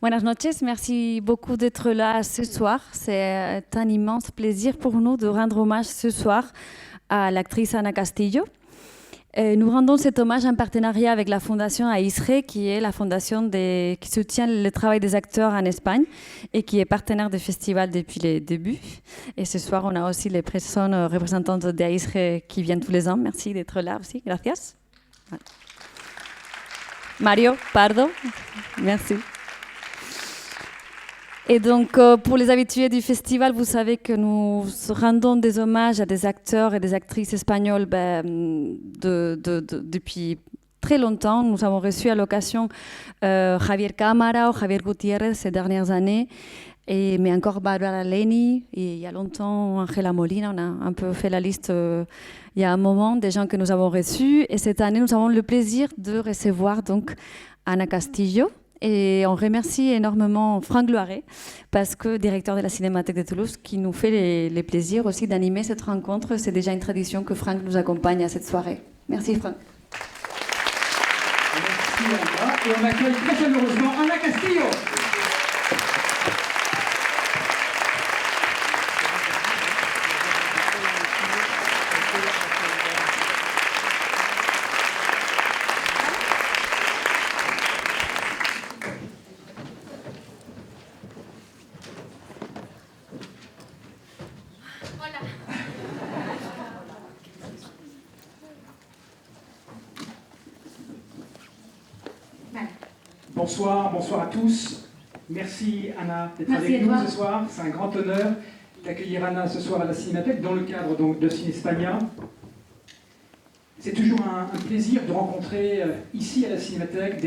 Buenas noches, merci beaucoup d'être là ce soir. C'est un immense plaisir pour nous de rendre hommage ce soir à l'actrice Ana Castillo. Nous rendons cet hommage en partenariat avec la Fondation AISRE, qui est la fondation qui soutient le travail des acteurs en Espagne et qui est partenaire du festival depuis les débuts. Et ce soir, on a aussi les personnes représentantes d'AISRE qui viennent tous les ans. Merci d'être là aussi. Gracias. Mario Pardo, merci. Et donc, pour les habitués du festival, vous savez que nous rendons des hommages à des acteurs et des actrices espagnols depuis très longtemps. Nous avons reçu à l'occasion Javier Cámara ou Javier Gutiérrez ces dernières années, mais encore Bárbara Leni, et il y a longtemps Ángela Molina. On a un peu fait la liste il y a un moment des gens que nous avons reçus. Et cette année, nous avons le plaisir de recevoir donc Ana Castillo. Et on remercie énormément Franck Loiret, parce que directeur de la Cinémathèque de Toulouse, qui nous fait les plaisirs aussi d'animer cette rencontre. C'est déjà une tradition que Franck nous accompagne à cette soirée. Merci Franck. Merci Ana. Et on accueille très chaleureusement Ana Castillo. Bonsoir à tous. Merci Ana d'être avec nous ce soir. C'est un grand honneur d'accueillir Ana ce soir à la Cinémathèque dans le cadre donc de Cinéspania. C'est toujours un plaisir de rencontrer ici à la Cinémathèque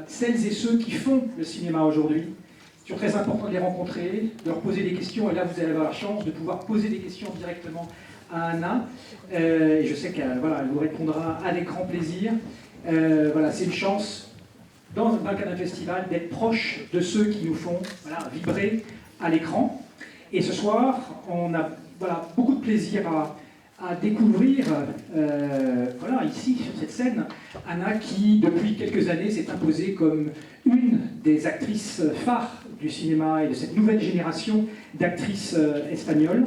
celles et ceux qui font le cinéma aujourd'hui. C'est toujours très important de les rencontrer, de leur poser des questions. Et là, vous allez avoir la chance de pouvoir poser des questions directement à Ana. Et je sais qu'elle vous répondra avec grand plaisir. C'est une chance, dans le cadre d'un festival, d'être proche de ceux qui nous font vibrer à l'écran. Et ce soir, on a beaucoup de plaisir à découvrir, ici, sur cette scène, Ana qui, depuis quelques années, s'est imposée comme une des actrices phares du cinéma et de cette nouvelle génération d'actrices espagnoles.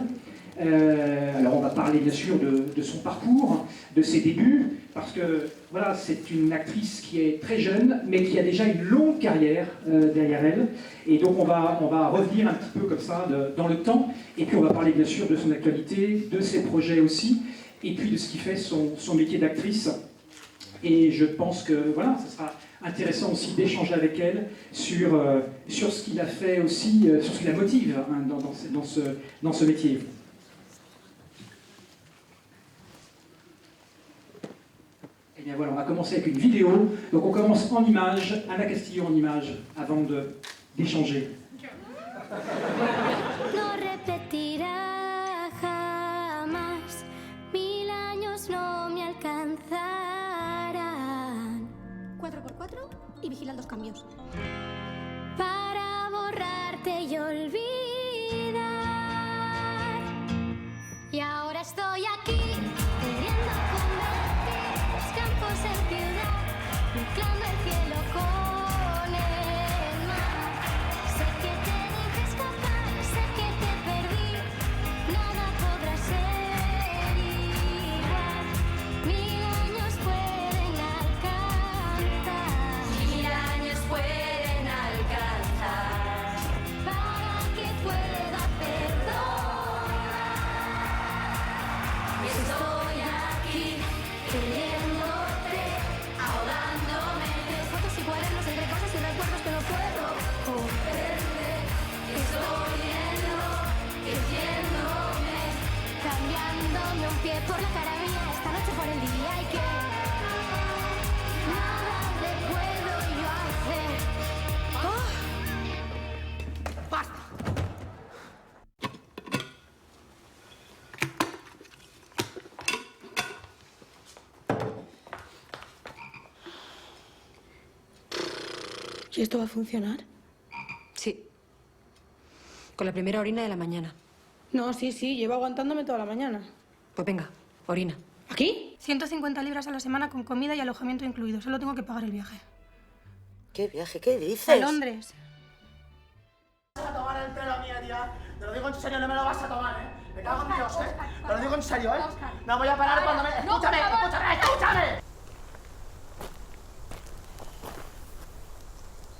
Alors on va parler bien sûr de son parcours, de ses débuts, parce que c'est une actrice qui est très jeune, mais qui a déjà une longue carrière derrière elle. Et donc on va revenir un petit peu comme ça dans le temps, et puis on va parler bien sûr de son actualité, de ses projets aussi, et puis de ce qui fait son métier d'actrice. Et je pense que ce sera intéressant aussi d'échanger avec elle sur ce qu'il a fait aussi, sur ce qui la motive dans ce métier. Et bien voilà, on va commencer avec une vidéo. Donc on commence en images, Ana Castillo en images, avant d'échanger. No repetirá jamás, 1000 años no me alcanzarán. 4x4 y vigilan 2 cambios. Para borrarte y olvidar. Y ahora estoy aquí, queriendo convertir los campos en ciudad, mezclando el cielo con el mar. Sé que te dejé escapar, sé que te perdí, nada podrá ser igual. 1000 años pueden alcanzar, 1000 años pueden alcanzar, para que pueda perdonar. Estoy aquí, queriéndote, ahogándome de fotos y cuadernos, entre cosas y recuerdos que no puedo comprender. Estoy enloqueciéndome, cambiándome un pie por la cara mía, esta noche por el día, y que nada le puedo yo hacer. ¡Oh! ¡Basta! ¿Y esto va a funcionar? Sí. Con la primera orina de la mañana. No, sí, llevo aguantándome toda la mañana. Pues venga, orina. ¿Aquí? 150 libras a la semana con comida y alojamiento incluido. Solo tengo que pagar el viaje. ¿Qué ¿Qué viaje? ¿Qué dices? A Londres. Vas a tomar el pelo a mí, tía. Te lo digo en serio, no me lo vas a tomar, ¿eh? Me cago en Dios, ¿eh? Te lo digo en serio, ¿eh? No voy a parar cuando me... ¡Escúchame, escúchame, escúchame!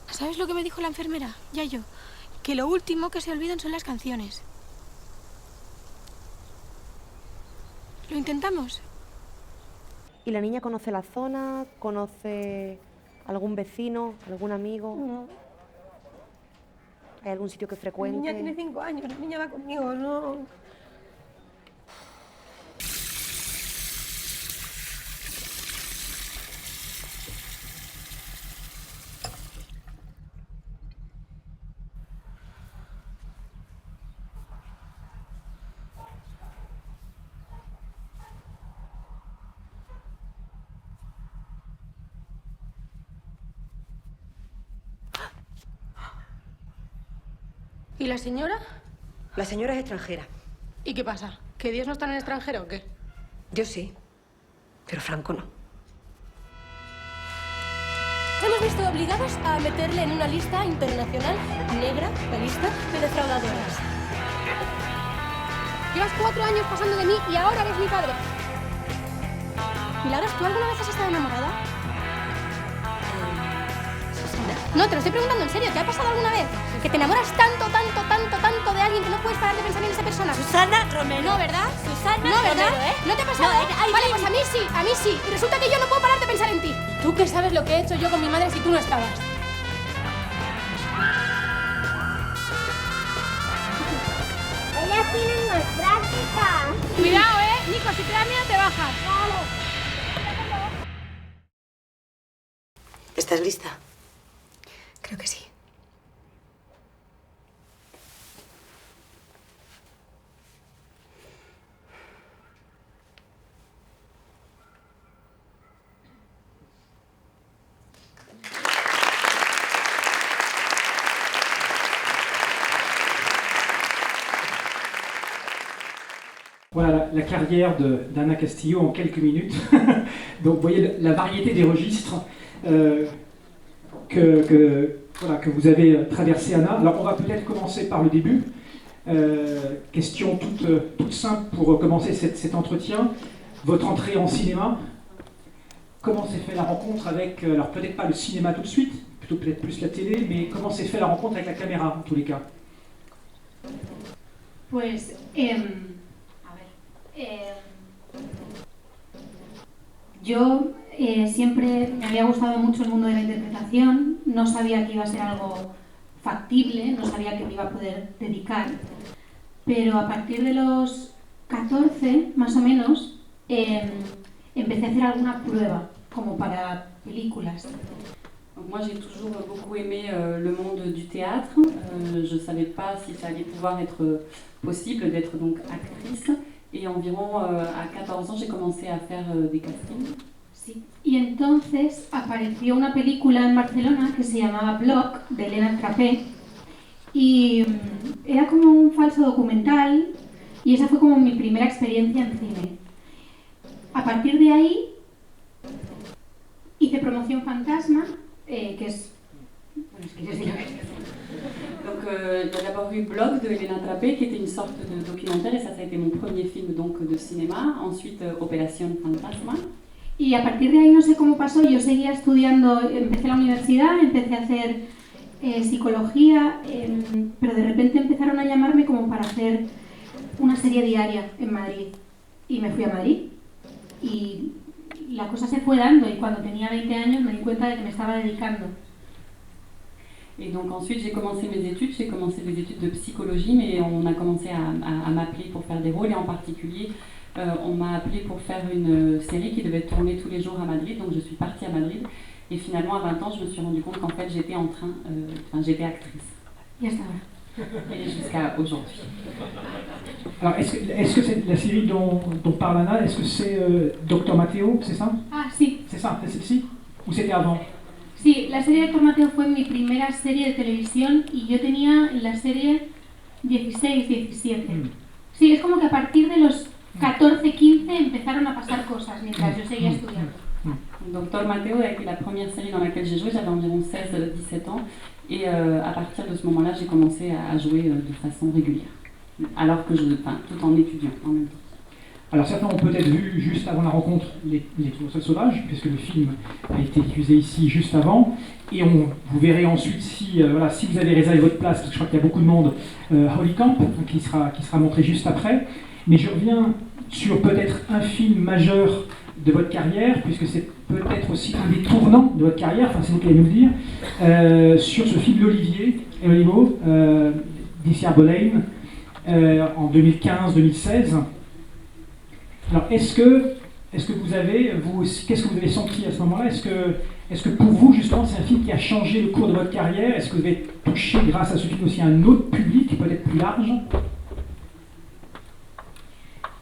¿Sabes lo que me dijo la enfermera? Yayo. Que lo último que se olvidan son las canciones. ¿Lo intentamos? ¿Y la niña conoce la zona? ¿Conoce algún vecino, algún amigo? No. ¿Hay algún sitio que La frecuente? niña tiene 5 años, la niña va conmigo, no... ¿Y la señora? La señora es extranjera. ¿Y qué pasa? ¿Que Dios no está en el extranjero o qué? Yo sí, pero Franco no. Hemos visto obligados a meterle en una lista internacional negra, la lista de defraudadoras. Llevas 4 años pasando de mí y ahora eres mi padre. Milagros, ¿tú alguna vez has estado enamorada? No, te lo estoy preguntando en serio. ¿Te ha pasado alguna vez que te enamoras tanto, tanto, tanto, tanto de alguien que no puedes parar de pensar en esa persona? Susana Romero. No, ¿verdad? Susana No, ¿verdad? Romero, ¿eh? ¿No te ha pasado? No, Vale, pues a mí sí. Y resulta que yo no puedo parar de pensar en ti. ¿Tú qué sabes lo que he hecho yo con mi madre si tú no estabas? Ellas tienen más práctica. Cuidado, Nico, si te da miedo te bajas. ¿Estás lista? Creo que sí. Voilà la carrière d'Anna Castillo en quelques minutes. Donc vous voyez la variété des registres que vous avez traversé, Anna. Alors on va peut-être commencer par le début. Question toute simple pour commencer cet entretien. Votre entrée en cinéma. Comment s'est fait la rencontre avec, alors peut-être pas le cinéma tout de suite, plutôt peut-être plus la télé, mais comment s'est fait la rencontre avec la caméra en tous les cas? Pues, yo siempre me había gustado mucho el mundo de la interpretación, no sabía que iba a ser algo factible, no sabía que me iba a poder dedicar, pero a partir de los 14, más o menos, empecé a hacer alguna prueba, como para películas. Donc moi j'ai toujours beaucoup aimé le monde du théâtre, je ne savais pas si ça allait pouvoir être possible d'être donc actrice et environ à 14 ans j'ai commencé à faire des castings. Sí. Y entonces apareció una película en Barcelona que se llamaba Block, de Elena Trapé, y era como un falso documental y esa fue como mi primera experiencia en cine. A partir de ahí hice Promoción Fantasma, que es... Bueno, es que yo sé lo que es. Donc il y a d'abord eu Block de Elena Trapé qui était une sorte de documentaire et ça a été mon premier film donc de cinéma. Ensuite Opération Fantasma. Y a partir de ahí no sé cómo pasó, yo seguía estudiando, empecé la universidad, empecé a hacer psicología, pero de repente empezaron a llamarme como para hacer una serie diaria en Madrid. Y me fui a Madrid y la cosa se fue dando y cuando tenía 20 años me di cuenta de que me estaba dedicando. Et donc ensuite j'ai commencé mes études, j'ai commencé des études de psychologie, mais on a commencé à m'appeler pour faire des rôles et en particulier on m'a appelé pour faire une série qui devait tourner tous les jours à Madrid, donc je suis partie à Madrid et finalement à 20 ans je me suis rendu compte qu'en fait j'étais j'étais actrice. Y hasta ahora. Et jusqu'à aujourd'hui. Alors est-ce que c'est la série dont parle Anna, est-ce que c'est Docteur Matteo, c'est ça? Ah, sí. C'est ça, c'est celle-ci? Ou c'était avant? Sí, la serie de Doctor Mateo fue mi primera serie de televisión y yo tenía en la serie 16, 17. Sí, es como que a partir de los 14, 15 empezaron a pasar cosas mientras yo seguía estudiando. Docteur Matteo a été la première série dans laquelle j'ai joué, j'avais environ 16-17 ans, et à partir de ce moment-là, j'ai commencé à jouer de façon régulière, alors que tout en étudiant en même temps. Alors certains ont peut-être vu juste avant la rencontre les Tournesols sauvages, puisque le film a été diffusé ici juste avant, et vous verrez ensuite si vous avez réservé votre place, parce que je crois qu'il y a beaucoup de monde, Holy Camp, qui sera montré juste après. Mais je reviens sur peut-être un film majeur de votre carrière, puisque c'est peut-être aussi un des tournants de votre carrière, enfin c'est vous qui allez nous le dire, sur ce film L'Olivo, d'Isiar Boleyn, en 2015-2016. Alors est-ce que vous avez, vous aussi, qu'est-ce que vous avez senti à ce moment-là? Est-ce que pour vous, justement, c'est un film qui a changé le cours de votre carrière? Est-ce que vous avez touché, grâce à ce film, aussi un autre public, peut-être plus large?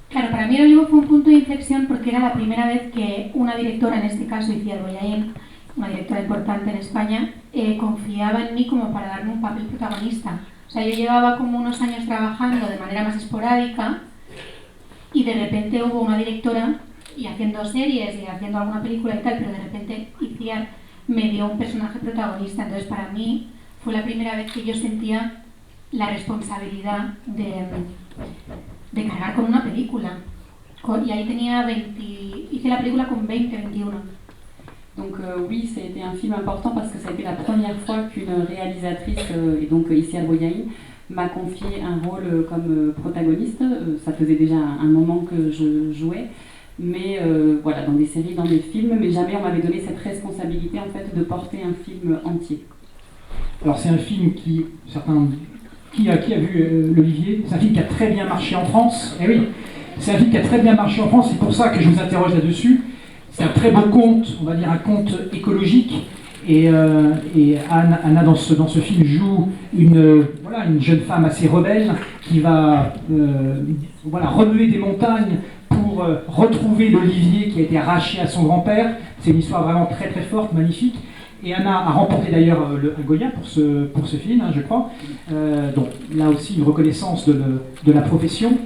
Claro, para mí El Olivo fue un punto de inflexión porque era la primera vez que una directora, en este caso Iciar Bollaín, una directora importante en España, confiaba en mí como para darme un papel protagonista. O sea, yo llevaba como unos años trabajando de manera más esporádica y de repente hubo una directora y haciendo series y haciendo alguna película y tal, pero de repente Iciar me dio un personaje protagonista. Entonces para mí fue la primera vez que yo sentía la responsabilidad de cargar con una película. Y ahí tenía hice la película con 20, 21. Donc oui, ça a été un film important parce que ça a été la première fois qu'une réalisatrice, et donc Iciar Bollaín, m'a confié un rôle comme protagoniste. Ça faisait déjà un moment que je jouais, mais voilà, dans des séries, dans des films, mais jamais on m'avait donné cette responsabilité en fait de porter un film entier. Alors c'est un film qui a vu l'Olivier? C'est un film qui a très bien marché en France. Eh oui, c'est un film qui a très bien marché en France, c'est pour ça que je vous interroge là-dessus. C'est un très beau conte, on va dire un conte écologique. Et Anna dans ce film joue une jeune femme assez rebelle qui va remuer des montagnes pour retrouver l'Olivier qui a été arraché à son grand-père. C'est une histoire vraiment très très forte, magnifique. Et Anna a remporté d'ailleurs un Goya pour ce film, je crois. Donc là aussi une reconnaissance de la profession.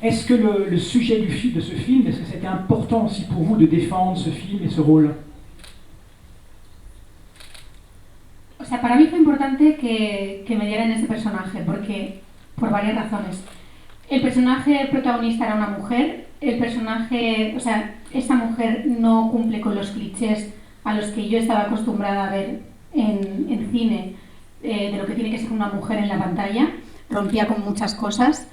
Est-ce que le sujet de ce film, est-ce que c'était important aussi pour vous de défendre ce film et ce rôle? O sea, para mí fue importante que me dieran ese personaje, porque por varias razones. El personaje protagonista era una mujer, o sea, esta mujer no cumple con los clichés a los que yo estaba acostumbrada a ver en cine, de lo que tiene que ser una mujer en la pantalla, rompía con muchas cosas.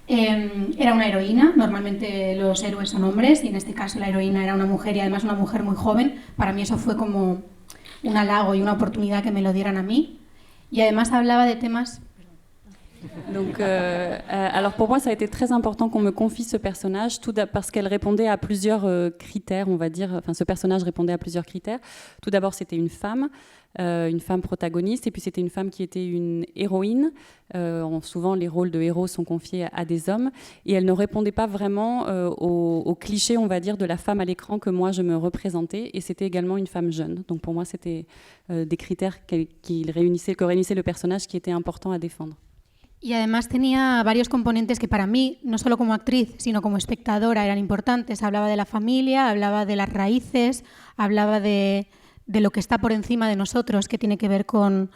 Era una heroína, normalmente los héroes son hombres, y en este caso la heroína era una mujer, y además una mujer muy joven. Para mí eso fue como un halago y una oportunidad que me lo dieran a mí. Y además hablaba de temas... Donc, alors pour moi, ça a été très important qu'on me confie ce personnage, parce qu'elle répondait à plusieurs critères, on va dire. Enfin, ce personnage répondait à plusieurs critères. Tout d'abord, c'était une femme protagoniste, et puis c'était une femme qui était une héroïne. Souvent, les rôles de héros sont confiés à des hommes, et elle ne répondait pas vraiment au cliché, on va dire, de la femme à l'écran que moi je me représentais, et c'était également une femme jeune. Donc pour moi, c'était des critères que réunissaient le personnage qui étaient importants à défendre. Y además tenía varios componentes que para mí, no solo como actriz, sino como espectadora, eran importantes. Hablaba de la familia, hablaba de las raíces, hablaba de lo que está por encima de nosotros, que tiene que ver con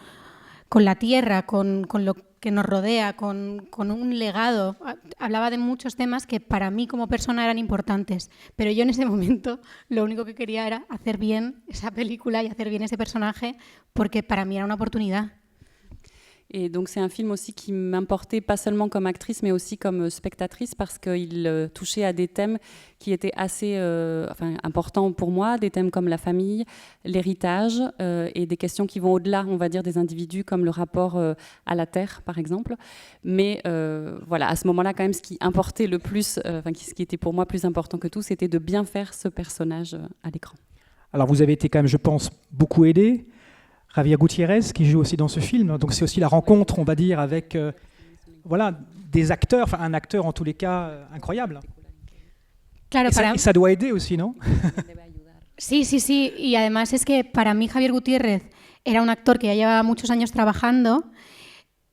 la tierra, con lo que nos rodea, con un legado. Hablaba de muchos temas que para mí como persona eran importantes. Pero yo en ese momento lo único que quería era hacer bien esa película y hacer bien ese personaje, porque para mí era una oportunidad. Et donc c'est un film aussi qui m'importait pas seulement comme actrice, mais aussi comme spectatrice, parce qu'il touchait à des thèmes qui étaient assez importants pour moi, des thèmes comme la famille, l'héritage, et des questions qui vont au-delà, on va dire, des individus, comme le rapport à la terre, par exemple. Mais voilà, à ce moment-là, quand même, ce qui importait le plus, ce qui était pour moi plus important que tout, c'était de bien faire ce personnage à l'écran. Alors vous avez été quand même, je pense, beaucoup aidé. Javier Gutiérrez, qui joue aussi dans ce film. Donc c'est aussi la rencontre, on va dire, avec des acteurs, enfin un acteur en tous les cas incroyable. Claro, y ça doit aider aussi, ¿no? Sí. Y además es que para mí Javier Gutiérrez era un actor que ya llevaba muchos años trabajando.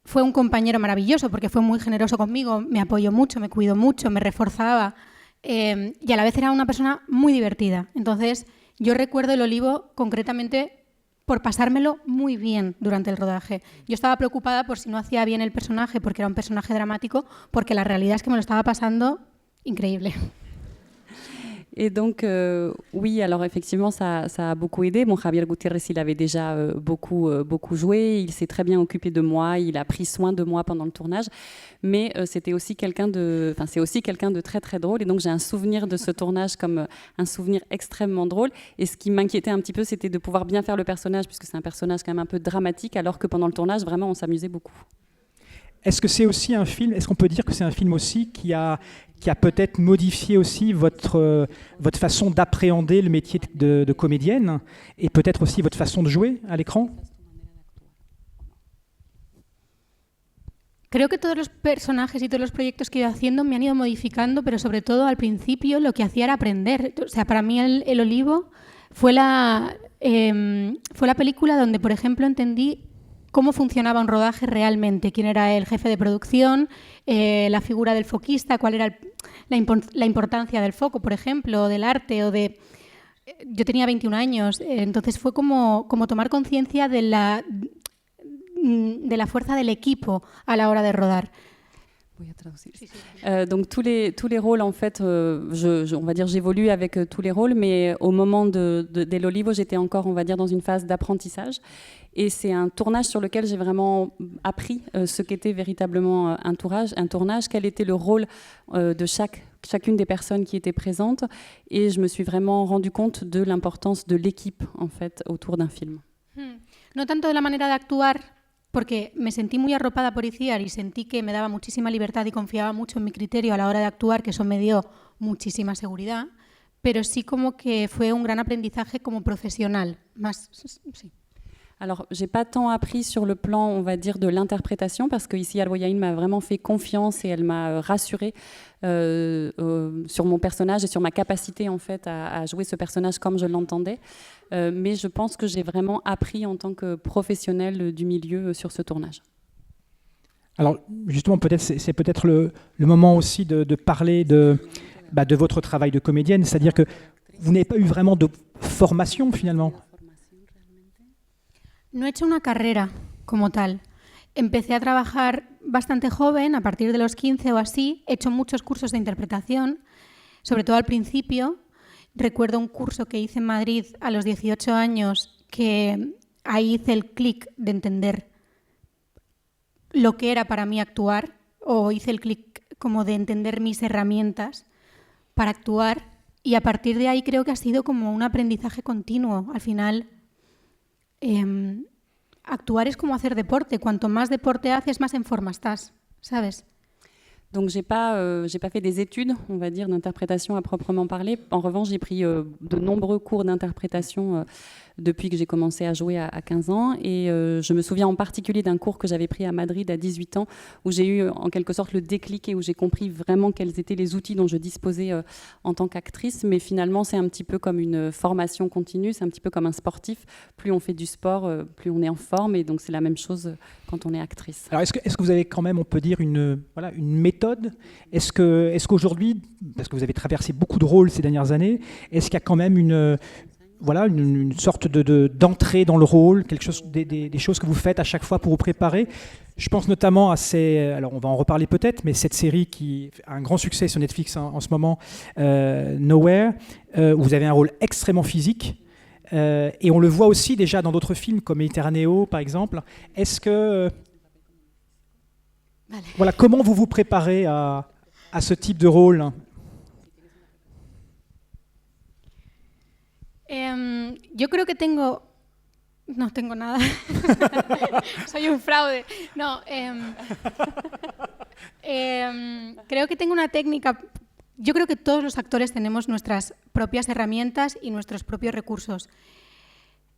Fue un compañero maravilloso porque fue muy generoso conmigo, me apoyó mucho, me cuidó mucho, me reforzaba. y a la vez era una persona muy divertida. Entonces, yo recuerdo El Olivo concretamente por pasármelo muy bien durante el rodaje. Yo estaba preocupada por si no hacía bien el personaje, porque era un personaje dramático, porque la realidad es que me lo estaba pasando increíble. Et donc, oui, alors effectivement, ça a beaucoup aidé. Bon, Javier Gutiérrez, il avait déjà beaucoup joué, il s'est très bien occupé de moi, il a pris soin de moi pendant le tournage, mais c'est aussi quelqu'un de très très drôle, et donc j'ai un souvenir de ce tournage comme un souvenir extrêmement drôle, et ce qui m'inquiétait un petit peu, c'était de pouvoir bien faire le personnage, puisque c'est un personnage quand même un peu dramatique, alors que pendant le tournage, vraiment, on s'amusait beaucoup. Est-ce que c'est aussi un film, est-ce qu'on peut dire que c'est un film aussi qui a peut-être modifié aussi votre façon d'appréhender le métier de comédienne et peut-être aussi votre façon de jouer à l'écran? Creo que todos los personajes y todos los proyectos que he ido haciendo me han ido modificando, pero sobre todo al principio lo que hacía era aprender. O sea, para mí El Olivo fue la película donde, por ejemplo, entendí cómo funcionaba un rodaje realmente, quién era el jefe de producción, la figura del foquista, cuál era la importancia del foco, por ejemplo, del arte o de... Yo tenía 21 años, entonces fue como tomar conciencia de la fuerza del equipo a la hora de rodar. Donc tous les rôles, en fait, on va dire, j'évolue avec tous les rôles, mais au moment d'El Olivo, j'étais encore, on va dire, dans une phase d'apprentissage. Et c'est un tournage sur lequel j'ai vraiment appris ce qu'était véritablement un tournage, quel était le rôle de chacune des personnes qui étaient présentes. Et je me suis vraiment rendu compte de l'importance de l'équipe, en fait, autour d'un film. No tanto de la manera de actuar, porque me sentí muy arropada por Itziar y sentí que me daba muchísima libertad y confiaba mucho en mi criterio a la hora de actuar, que eso me dio muchísima seguridad, pero sí como que fue un gran aprendizaje como profesional. Sí. Alors, j'ai pas tant appris sur le plan, on va dire, de l'interprétation, parce que ici, Al-Wayaïn m'a vraiment fait confiance et elle m'a rassurée sur mon personnage et sur ma capacité, en fait, à jouer ce personnage comme je l'entendais. Mais je pense que j'ai vraiment appris en tant que professionnelle du milieu sur ce tournage. Alors, justement, c'est peut-être le moment aussi de parler de votre travail de comédienne, c'est-à-dire que vous n'avez pas eu vraiment de formation, finalement. No he hecho una carrera como tal. Empecé a trabajar bastante joven, a partir de los 15 o así. He hecho muchos cursos de interpretación, sobre todo al principio. Recuerdo un curso que hice en Madrid a los 18 años, que ahí hice el clic de entender lo que era para mí actuar, o hice el clic como de entender mis herramientas para actuar, y a partir de ahí creo que ha sido como un aprendizaje continuo. Al final... actuar es como hacer deporte. Cuanto más deporte haces, más en forma estás, ¿sabes? Donc j'ai pas fait des études, on va dire, d'interprétation à proprement parler. En revanche, j'ai pris de nombreux cours d'interprétation depuis que j'ai commencé à jouer à 15 ans. Et je me souviens en particulier d'un cours que j'avais pris à Madrid à 18 ans, où j'ai eu en quelque sorte le déclic et où j'ai compris vraiment quels étaient les outils dont je disposais en tant qu'actrice. Mais finalement, c'est un petit peu comme une formation continue, c'est un petit peu comme un sportif. Plus on fait du sport, plus on est en forme. Et donc c'est la même chose quand on est actrice. Alors est-ce que vous avez quand même, on peut dire, une méthode? Est-ce qu'aujourd'hui, parce que vous avez traversé beaucoup de rôles ces dernières années, est-ce qu'il y a quand même une sorte d'entrée dans le rôle, des choses que vous faites à chaque fois pour vous préparer? Je pense notamment à alors on va en reparler peut-être, mais cette série qui a un grand succès sur Netflix en ce moment, Nowhere, où vous avez un rôle extrêmement physique. Et on le voit aussi déjà dans d'autres films comme Mediterraneo par exemple. Est-ce que voilà, comment vous vous préparez à ce type de rôle? Yo creo que no tengo nada. Soy un fraude. No, creo que tengo una técnica. Yo creo que todos los actores tenemos nuestras propias herramientas y nuestros propios recursos.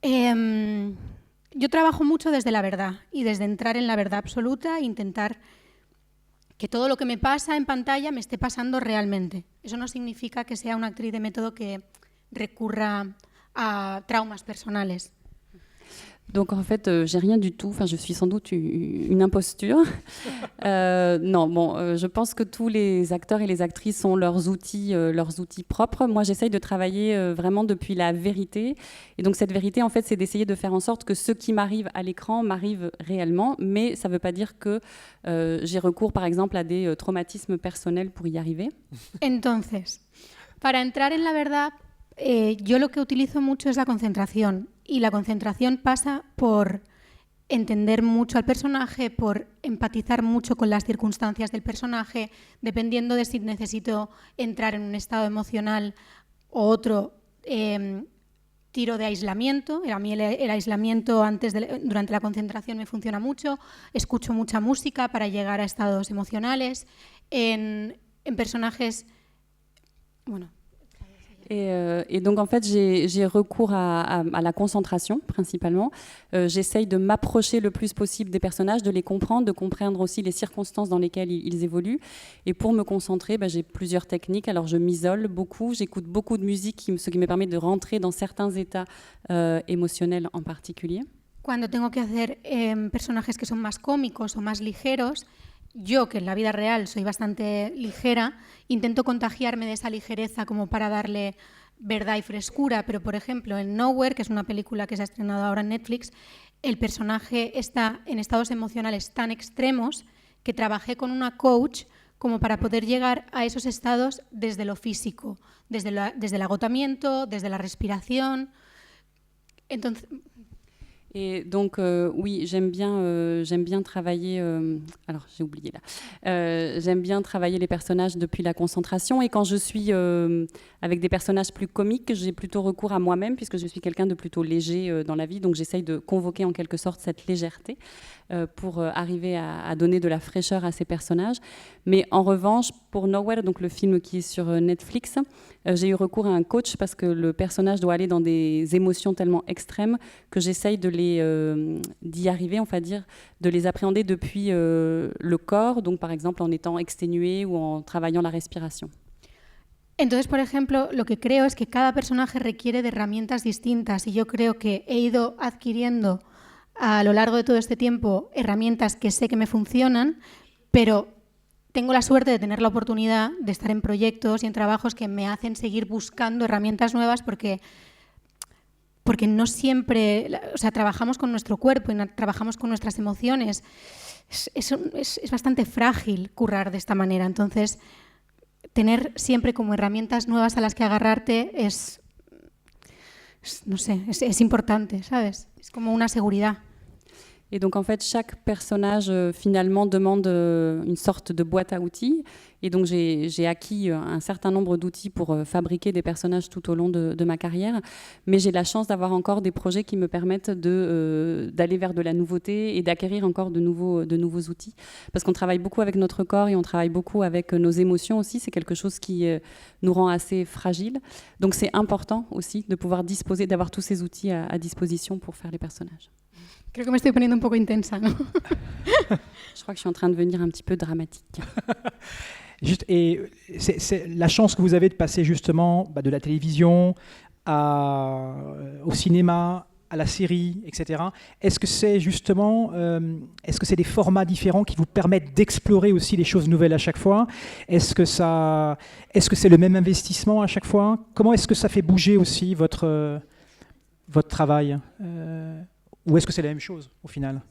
Yo trabajo mucho desde la verdad y desde entrar en la verdad absoluta e intentar que todo lo que me pasa en pantalla me esté pasando realmente. Eso no significa que sea una actriz de método que recurra a traumas personnels. Donc en fait, j'ai rien du tout. Enfin, je suis sans doute une imposture. Non, bon, je pense que tous les acteurs et les actrices ont leurs outils propres. Moi, j'essaye de travailler vraiment depuis la vérité. Et donc cette vérité, en fait, c'est d'essayer de faire en sorte que ce qui m'arrive à l'écran m'arrive réellement. Mais ça ne veut pas dire que j'ai recours, par exemple, à des traumatismes personnels pour y arriver. Entonces, para entrar en la verdad, yo lo que utilizo mucho es la concentración. Y la concentración pasa por entender mucho al personaje, por empatizar mucho con las circunstancias del personaje, dependiendo de si necesito entrar en un estado emocional o otro, tiro de aislamiento. A mí el aislamiento durante la concentración me funciona mucho. Escucho mucha música para llegar a estados emocionales. En personajes... Bueno... Et donc en fait j'ai recours à la concentration principalement. J'essaye de m'approcher le plus possible des personnages, de les comprendre, de comprendre aussi les circonstances dans lesquelles ils évoluent. Et pour me concentrer, j'ai plusieurs techniques. Alors je m'isole beaucoup, j'écoute beaucoup de musique, ce qui me permet de rentrer dans certains états émotionnels en particulier. Cuando tengo que hacer personajes que son más cómicos o más ligeros, yo, que en la vida real soy bastante ligera, intento contagiarme de esa ligereza como para darle verdad y frescura, pero por ejemplo en Nowhere, que es una película que se ha estrenado ahora en Netflix, el personaje está en estados emocionales tan extremos que trabajé con una coach como para poder llegar a esos estados desde lo físico, desde el agotamiento, desde la respiración. Entonces... Et donc, oui, j'aime bien travailler... alors, j'ai oublié là. J'aime bien travailler les personnages depuis la concentration. Et quand je suis avec des personnages plus comiques, j'ai plutôt recours à moi-même, puisque je suis quelqu'un de plutôt léger dans la vie. Donc, j'essaye de convoquer en quelque sorte cette légèreté pour arriver à donner de la fraîcheur à ces personnages. Mais en revanche, pour Nowhere, donc le film qui est sur Netflix, j'ai eu recours à un coach parce que le personnage doit aller dans des émotions tellement extrêmes que j'essaye d'y arriver, on va dire, de les appréhender depuis le corps, donc par exemple en étant exténué ou en travaillant la respiration. Entonces, por ejemplo, lo que creo es que cada personaje requiere de herramientas distintas y yo creo que he ido adquiriendo a lo largo de todo este tiempo herramientas que sé que me funcionan, pero tengo la suerte de tener la oportunidad de estar en proyectos y en trabajos que me hacen seguir buscando herramientas nuevas porque no siempre, o sea, trabajamos con nuestro cuerpo y trabajamos con nuestras emociones. Es bastante frágil currar de esta manera, entonces tener siempre como herramientas nuevas a las que agarrarte es importante, ¿sabes? Es como una seguridad. Et donc en fait, chaque personnage finalement demande une sorte de boîte à outils. Et donc j'ai acquis un certain nombre d'outils pour fabriquer des personnages tout au long de ma carrière. Mais j'ai la chance d'avoir encore des projets qui me permettent d'aller vers de la nouveauté et d'acquérir encore de nouveaux outils. Parce qu'on travaille beaucoup avec notre corps et on travaille beaucoup avec nos émotions aussi. C'est quelque chose qui nous rend assez fragiles. Donc c'est important aussi de pouvoir disposer, d'avoir tous ces outils à disposition pour faire les personnages. Creo que me estoy poniendo un poco intensa, ¿no? Je crois que je suis en train de devenir un petit peu dramatique. Juste, et c'est la chance que vous avez de passer justement de la télévision au cinéma, à la série, etc. Est-ce que c'est justement, est-ce que c'est des formats différents qui vous permettent d'explorer aussi des choses nouvelles à chaque fois? Est-ce que c'est le même investissement à chaque fois? Comment est-ce que ça fait bouger aussi votre travail? ¿O es que c'est la même chose au final?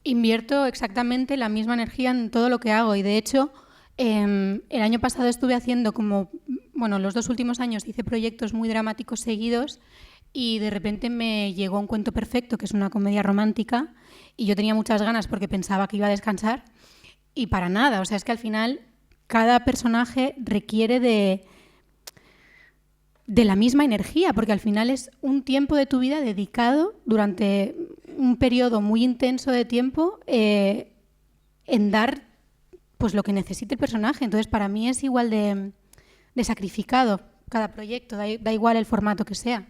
Invierto exactamente la misma energía en todo lo que hago y de hecho el año pasado estuve haciendo los 2 últimos años hice proyectos muy dramáticos seguidos y de repente me llegó Un cuento perfecto, que es una comedia romántica, y yo tenía muchas ganas porque pensaba que iba a descansar y para nada, o sea, es que al final cada personaje requiere de la misma energía, porque al final es un tiempo de tu vida dedicado durante un periodo muy intenso de tiempo en dar pues lo que necesite el personaje. Entonces, para mí es igual de sacrificado cada proyecto, da igual el formato que sea.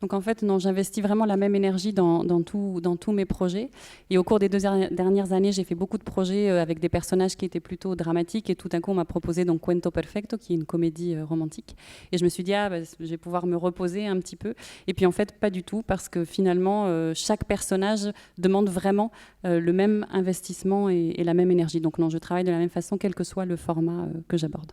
Donc en fait, non, j'investis vraiment la même énergie dans tous mes projets. Et au cours des 2 dernières années, j'ai fait beaucoup de projets avec des personnages qui étaient plutôt dramatiques. Et tout d'un coup, on m'a proposé donc Cuento Perfecto, qui est une comédie romantique. Et je me suis dit, je vais pouvoir me reposer un petit peu. Et puis en fait, pas du tout, parce que finalement, chaque personnage demande vraiment le même investissement et la même énergie. Donc non, je travaille de la même façon, quel que soit le format que j'aborde.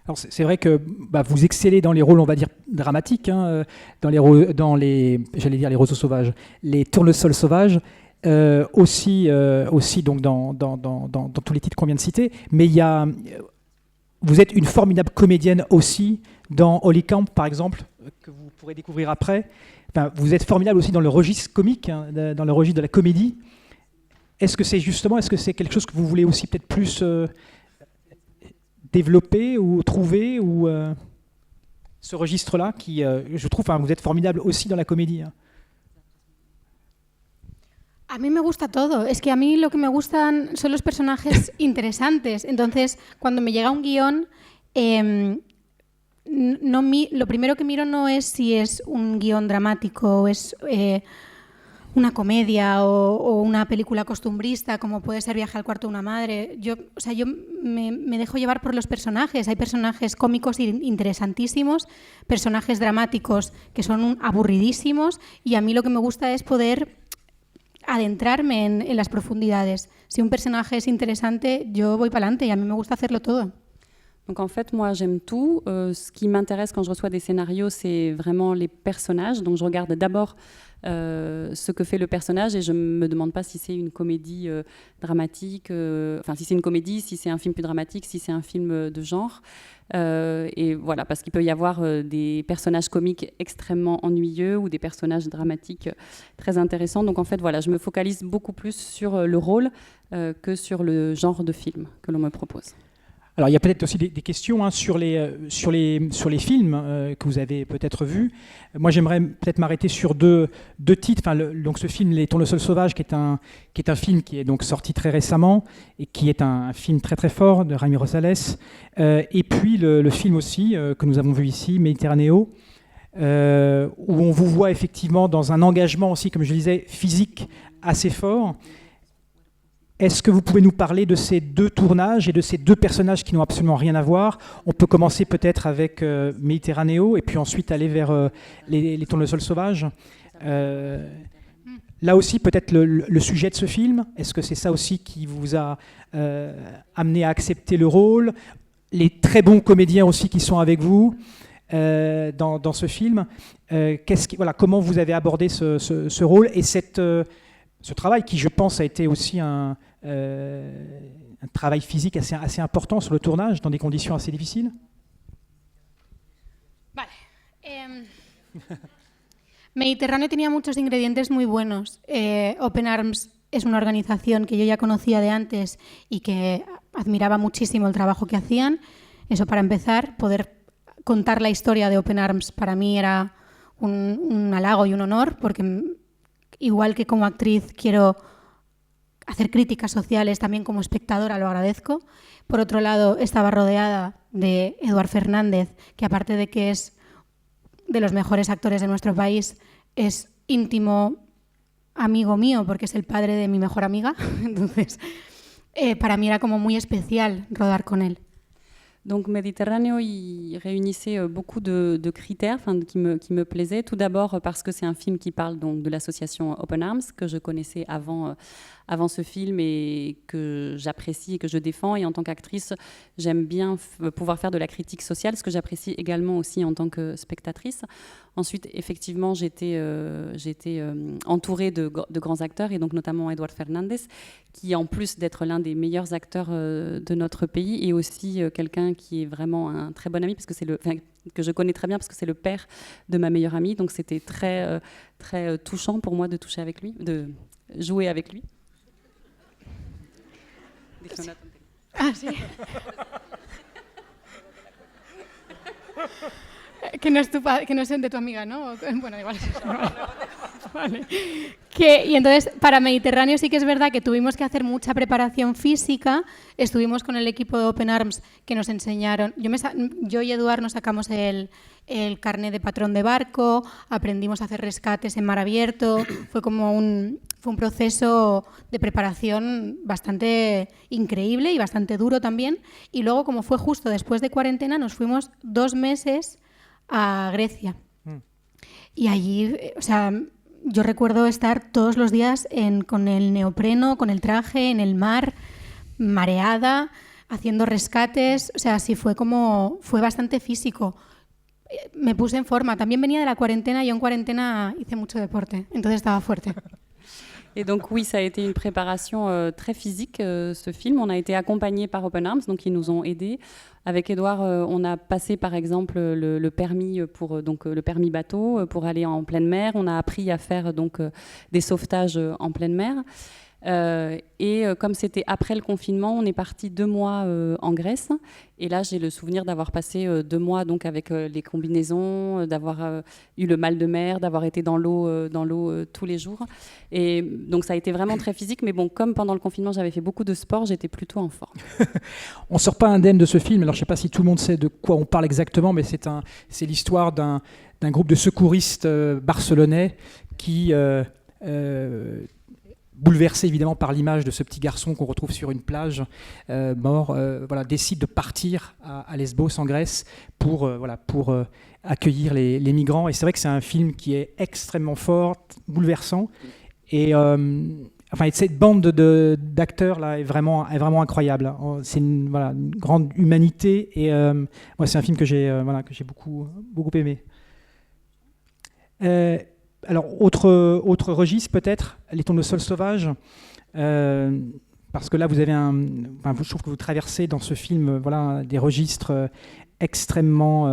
Alors c'est vrai que vous excellez dans les rôles, on va dire, dramatiques, hein, dans les roseaux sauvages, les tournesols sauvages, aussi donc dans tous les titres qu'on vient de citer, mais vous êtes une formidable comédienne aussi dans Holy Camp, par exemple, que vous pourrez découvrir après. Enfin, vous êtes formidable aussi dans le registre comique, hein, dans le registre de la comédie. Est-ce que c'est quelque chose que vous voulez aussi peut-être plus développer ou trouver, ou ce registre-là qui, je trouve, vous êtes formidable aussi dans la comédie, hein. A mí me gusta todo. Es que a mí lo que me gustan son los personajes interesantes. Entonces, cuando me llega un guión, lo primero que miro no es si es un guión dramático o es una comedia o una película costumbrista, como puede ser Viaje al cuarto de una madre. Yo me dejo llevar por los personajes. Hay personajes cómicos interesantísimos, personajes dramáticos que son aburridísimos, y a mí lo que me gusta es poder adentrarme en las profundidades. Si un personaje es interesante, yo voy para adelante, y a mí me gusta hacerlo todo. Donc en fait, moi j'aime tout. Ce qui m'intéresse quand je reçois des scénarios, c'est vraiment les personnages. Donc je regarde d'abord ce que fait le personnage et je ne me demande pas si c'est une comédie dramatique, si c'est une comédie, si c'est un film plus dramatique, si c'est un film de genre. Et voilà, parce qu'il peut y avoir des personnages comiques extrêmement ennuyeux ou des personnages dramatiques très intéressants. Donc en fait, voilà, je me focalise beaucoup plus sur le rôle que sur le genre de film que l'on me propose. Alors, il y a peut-être aussi des questions, hein, sur les films que vous avez peut-être vus. Moi, j'aimerais peut-être m'arrêter sur deux titres. Donc, ce film, Les Tournesols sauvages, qui est un film qui est donc sorti très récemment et qui est un film très très fort de Jaime Rosales. Et puis le film aussi que nous avons vu ici, Méditerranéo, où on vous voit effectivement dans un engagement aussi, comme je disais, physique assez fort. Est-ce que vous pouvez nous parler de ces 2 tournages et de ces 2 personnages qui n'ont absolument rien à voir? On peut commencer peut-être avec Méditerranéo et puis ensuite aller vers les Tournesols sauvages. Là aussi, peut-être le sujet de ce film, est-ce que c'est ça aussi qui vous a amené à accepter le rôle? Les très bons comédiens aussi qui sont avec vous dans ce film. Comment vous avez abordé ce rôle et ce travail qui, je pense, a été aussi un travail physique assez important sur le tournage, dans des conditions assez difficiles? Vale. Mediterráneo tenía muchos ingredientes muy buenos. Open Arms es una organización que yo ya conocía de antes y que admiraba muchísimo el trabajo que hacían. Eso, para empezar, poder contar la historia de Open Arms para mí era un halago y un honor, porque igual que como actriz quiero hacer críticas sociales, también como espectadora lo agradezco. Por otro lado, estaba rodeada de Eduard Fernández, que aparte de que es de los mejores actores de nuestro país, es íntimo amigo mío porque es el padre de mi mejor amiga. Entonces, para mí era como muy especial rodar con él. Donc Méditerranéo, il réunissait beaucoup de critères qui me plaisaient. Tout d'abord parce que c'est un film qui parle donc de l'association Open Arms, que je connaissais avant ce film et que j'apprécie et que je défends. Et en tant qu'actrice, j'aime bien pouvoir faire de la critique sociale, ce que j'apprécie également aussi en tant que spectatrice. Ensuite, effectivement, j'étais entourée de grands acteurs, et donc notamment Eduard Fernández, qui, en plus d'être l'un des meilleurs acteurs de notre pays, est aussi quelqu'un qui est vraiment un très bon ami, parce que que je connais très bien, parce que c'est le père de ma meilleure amie. Donc c'était très, très touchant pour moi de toucher avec lui, de jouer avec lui. Ah, sí. Que no es de tu amiga, ¿no? Bueno, igual. Vale. Y entonces, para Mediterráneo sí que es verdad que tuvimos que hacer mucha preparación física. Estuvimos con el equipo de Open Arms que nos enseñaron. Yo y Eduard nos sacamos el carnet de patrón de barco, aprendimos a hacer rescates en mar abierto. Fue un proceso de preparación bastante increíble y bastante duro también. Y luego, como fue justo después de cuarentena, nos fuimos 2 meses a Grecia. Y allí, o sea, yo recuerdo estar todos los días con el neopreno, con el traje, en el mar, mareada, haciendo rescates. O sea, sí fue bastante físico. Me puse en forma. También venía de la cuarentena. Yo en cuarentena hice mucho deporte, entonces estaba fuerte. Et donc oui, ça a été une préparation très physique, ce film. On a été accompagnés par Open Arms, donc ils nous ont aidés. Avec Edouard, on a passé par exemple le permis le permis bateau pour aller en pleine mer. On a appris à faire donc des sauvetages en pleine mer. Et comme c'était après le confinement, on est parti 2 mois en Grèce. Et là, j'ai le souvenir d'avoir passé 2 mois donc avec les combinaisons, d'avoir eu le mal de mer, d'avoir été dans l'eau tous les jours. Et donc ça a été vraiment très physique. Mais bon, comme pendant le confinement, j'avais fait beaucoup de sport, j'étais plutôt en forme. On ne sort pas indemne de ce film. Alors, je ne sais pas si tout le monde sait de quoi on parle exactement, mais c'est l'histoire d'un groupe de secouristes barcelonais qui... bouleversé évidemment par l'image de ce petit garçon qu'on retrouve sur une plage mort, décide de partir à Lesbos en Grèce pour accueillir les migrants. Et c'est vrai que c'est un film qui est extrêmement fort, bouleversant. Et cette bande d'acteurs là est vraiment incroyable. C'est une grande humanité et c'est un film que j'ai beaucoup aimé. Alors, autre registre peut-être, Les tournesols sauvages, parce que là vous avez je trouve que vous traversez dans ce film des registres extrêmement...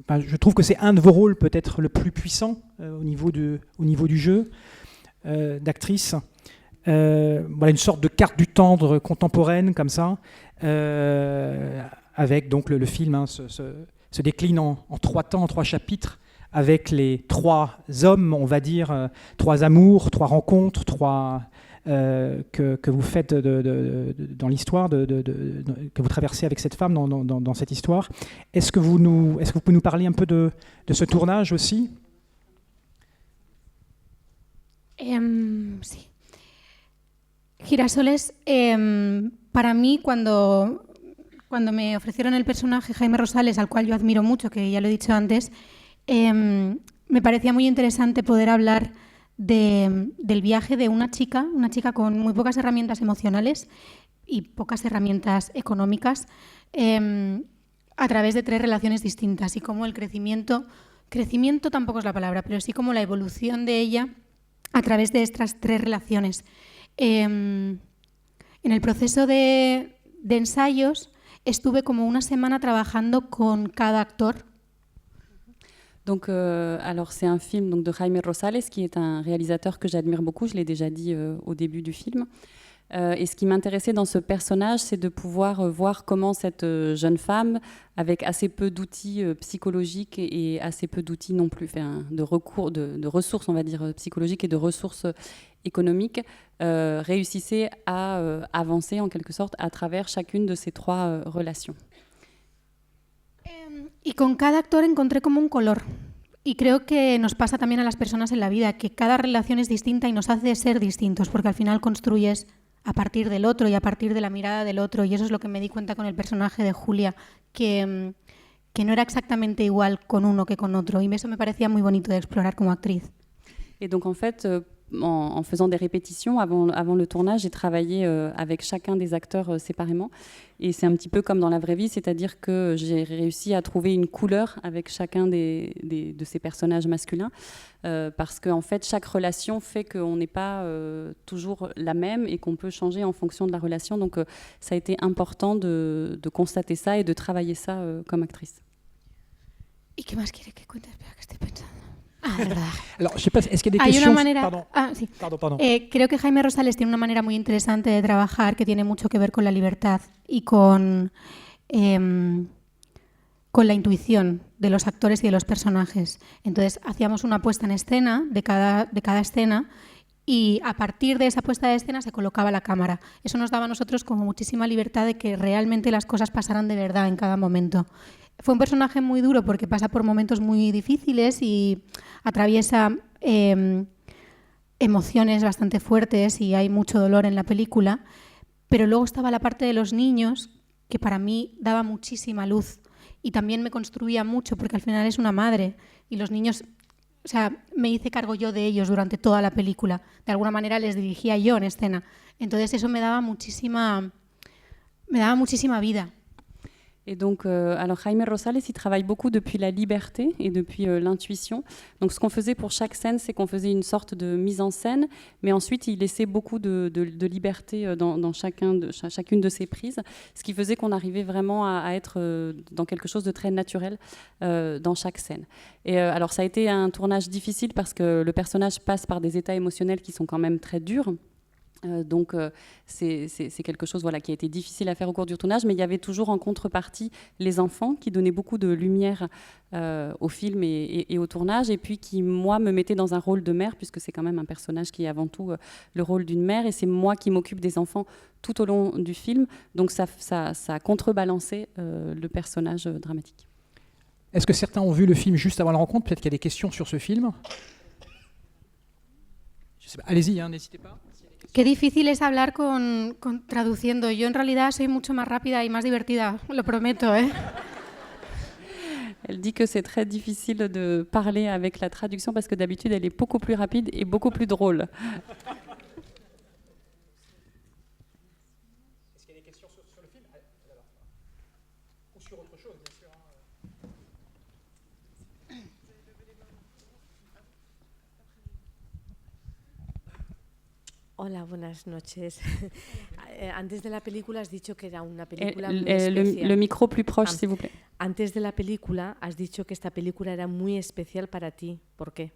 je trouve que c'est un de vos rôles peut-être le plus puissant au niveau du jeu d'actrice. Une sorte de carte du tendre contemporaine comme ça, avec donc le film se décline en 3 temps, en 3 chapitres, avec les 3 hommes, on va dire, 3 amours, 3 rencontres, 3 que vous faites dans l'histoire, que vous traversez avec cette femme dans cette histoire. Est-ce que vous pouvez nous parler un peu de ce tournage aussi? Sí. Girasoles, para mí, cuando me ofrecieron el personaje Jaime Rosales, al cual yo admiro mucho, que ya lo he dicho antes, me parecía muy interesante poder hablar del viaje de una chica con muy pocas herramientas emocionales y pocas herramientas económicas, a través de 3 relaciones distintas, y cómo el crecimiento tampoco es la palabra, pero sí como la evolución de ella a través de estas 3 relaciones. En el proceso de ensayos estuve como una semana trabajando con cada actor. Donc, alors c'est un film donc, de Jaime Rosales, qui est un réalisateur que j'admire beaucoup, je l'ai déjà dit au début du film. Et ce qui m'intéressait dans ce personnage, c'est de pouvoir voir comment cette jeune femme, avec assez peu d'outils psychologiques et assez peu d'outils non plus, de ressources, on va dire, psychologiques et de ressources économiques, réussissait à avancer en quelque sorte à travers chacune de ces 3 relations. Y con cada actor encontré como un color. Y creo que nos pasa también a las personas en la vida, que cada relación es distinta y nos hace ser distintos, porque al final construyes a partir del otro y a partir de la mirada del otro. Y eso es lo que me di cuenta con el personaje de Julia, que no era exactamente igual con uno que con otro. Y eso me parecía muy bonito de explorar como actriz. Et donc en fait, en faisant des répétitions avant le tournage, j'ai travaillé avec chacun des acteurs séparément. Et c'est un petit peu comme dans la vraie vie, c'est-à-dire que j'ai réussi à trouver une couleur avec chacun de ces personnages masculins, parce qu'en fait, chaque relation fait qu'on n'est pas toujours la même et qu'on peut changer en fonction de la relation. Donc ça a été important de constater ça et de travailler ça comme actrice. ¿Y qué más quiere que cuente? Espera, que estoy pensando. Ah, de verdad. Alors, je sais pas, est-ce qu'il y a des questions? Sí. Pardon. Creo que Jaime Rosales tiene una manera muy interesante de trabajar que tiene mucho que ver con la libertad y con con la intuición de los actores y de los personajes. Entonces hacíamos una puesta en escena de cada escena y a partir de esa puesta de escena se colocaba la cámara. Eso nos daba a nosotros como muchísima libertad de que realmente las cosas pasaran de verdad en cada momento. Fue un personaje muy duro porque pasa por momentos muy difíciles y atraviesa emociones bastante fuertes y hay mucho dolor en la película, pero luego estaba la parte de los niños que para mí daba muchísima luz y también me construía mucho porque al final es una madre y los niños, o sea, me hice cargo yo de ellos durante toda la película. De alguna manera les dirigía yo en escena. Entonces eso me daba muchísima vida. Et donc, alors Jaime Rosales, il travaille beaucoup depuis la liberté et depuis l'intuition. Donc, ce qu'on faisait pour chaque scène, c'est qu'on faisait une sorte de mise en scène, mais ensuite, il laissait beaucoup de liberté dans chacune de ses prises, ce qui faisait qu'on arrivait vraiment à être dans quelque chose de très naturel dans chaque scène. Et alors, ça a été un tournage difficile parce que le personnage passe par des états émotionnels qui sont quand même très durs. Donc c'est quelque chose qui a été difficile à faire au cours du tournage, mais il y avait toujours en contrepartie les enfants qui donnaient beaucoup de lumière au film et au tournage, et puis qui, moi, me mettaient dans un rôle de mère, puisque c'est quand même un personnage qui est avant tout le rôle d'une mère, et c'est moi qui m'occupe des enfants tout au long du film, donc ça a contrebalancé le personnage dramatique. Est-ce que certains ont vu le film juste avant la rencontre? Peut-être qu'il y a des questions sur ce film. Je sais pas. Allez-y, n'hésitez pas. Qué difícil es hablar traduciendo. Yo en realidad soy mucho más rápida y más divertida, lo prometo, ¿eh? Elle dit que c'est très difficile de parler avec la traduction parce que d'habitude elle est beaucoup plus rapide et beaucoup plus drôle. Est-ce qu'il y a des questions sur le film? Ou sur autre chose, bien sûr. Hola, buenas noches. Antes de la película has dicho que era una película muy especial. Le micro plus proche, s'il vous plaît. Antes de la película has dicho que esta película era muy especial para ti. ¿Por qué?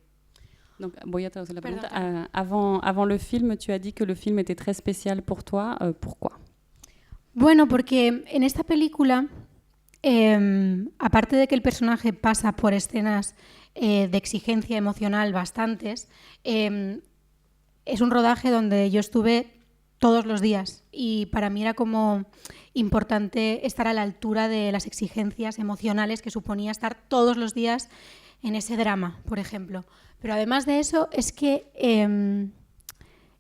Donc, voy a traducir la pregunta. Avant le film, tu as dit que le film était très spécial pour toi. Pourquoi? Bueno, porque en esta película, aparte de que el personaje pasa por escenas de exigencia emocional bastantes, es un rodaje donde yo estuve todos los días y para mí era como importante estar a la altura de las exigencias emocionales que suponía estar todos los días en ese drama, por ejemplo. Pero además de eso es que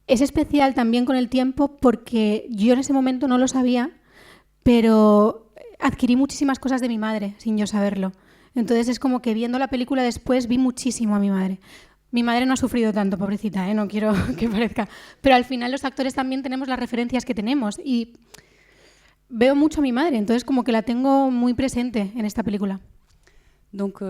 es especial también con el tiempo porque yo en ese momento no lo sabía, pero adquirí muchísimas cosas de mi madre sin yo saberlo. Entonces es como que viendo la película después vi muchísimo a mi madre. Mi madre no ha sufrido tanto, pobrecita, no quiero que parezca. Pero al final los actores también tenemos las referencias que tenemos y veo mucho a mi madre, entonces como que la tengo muy presente en esta película. Donc,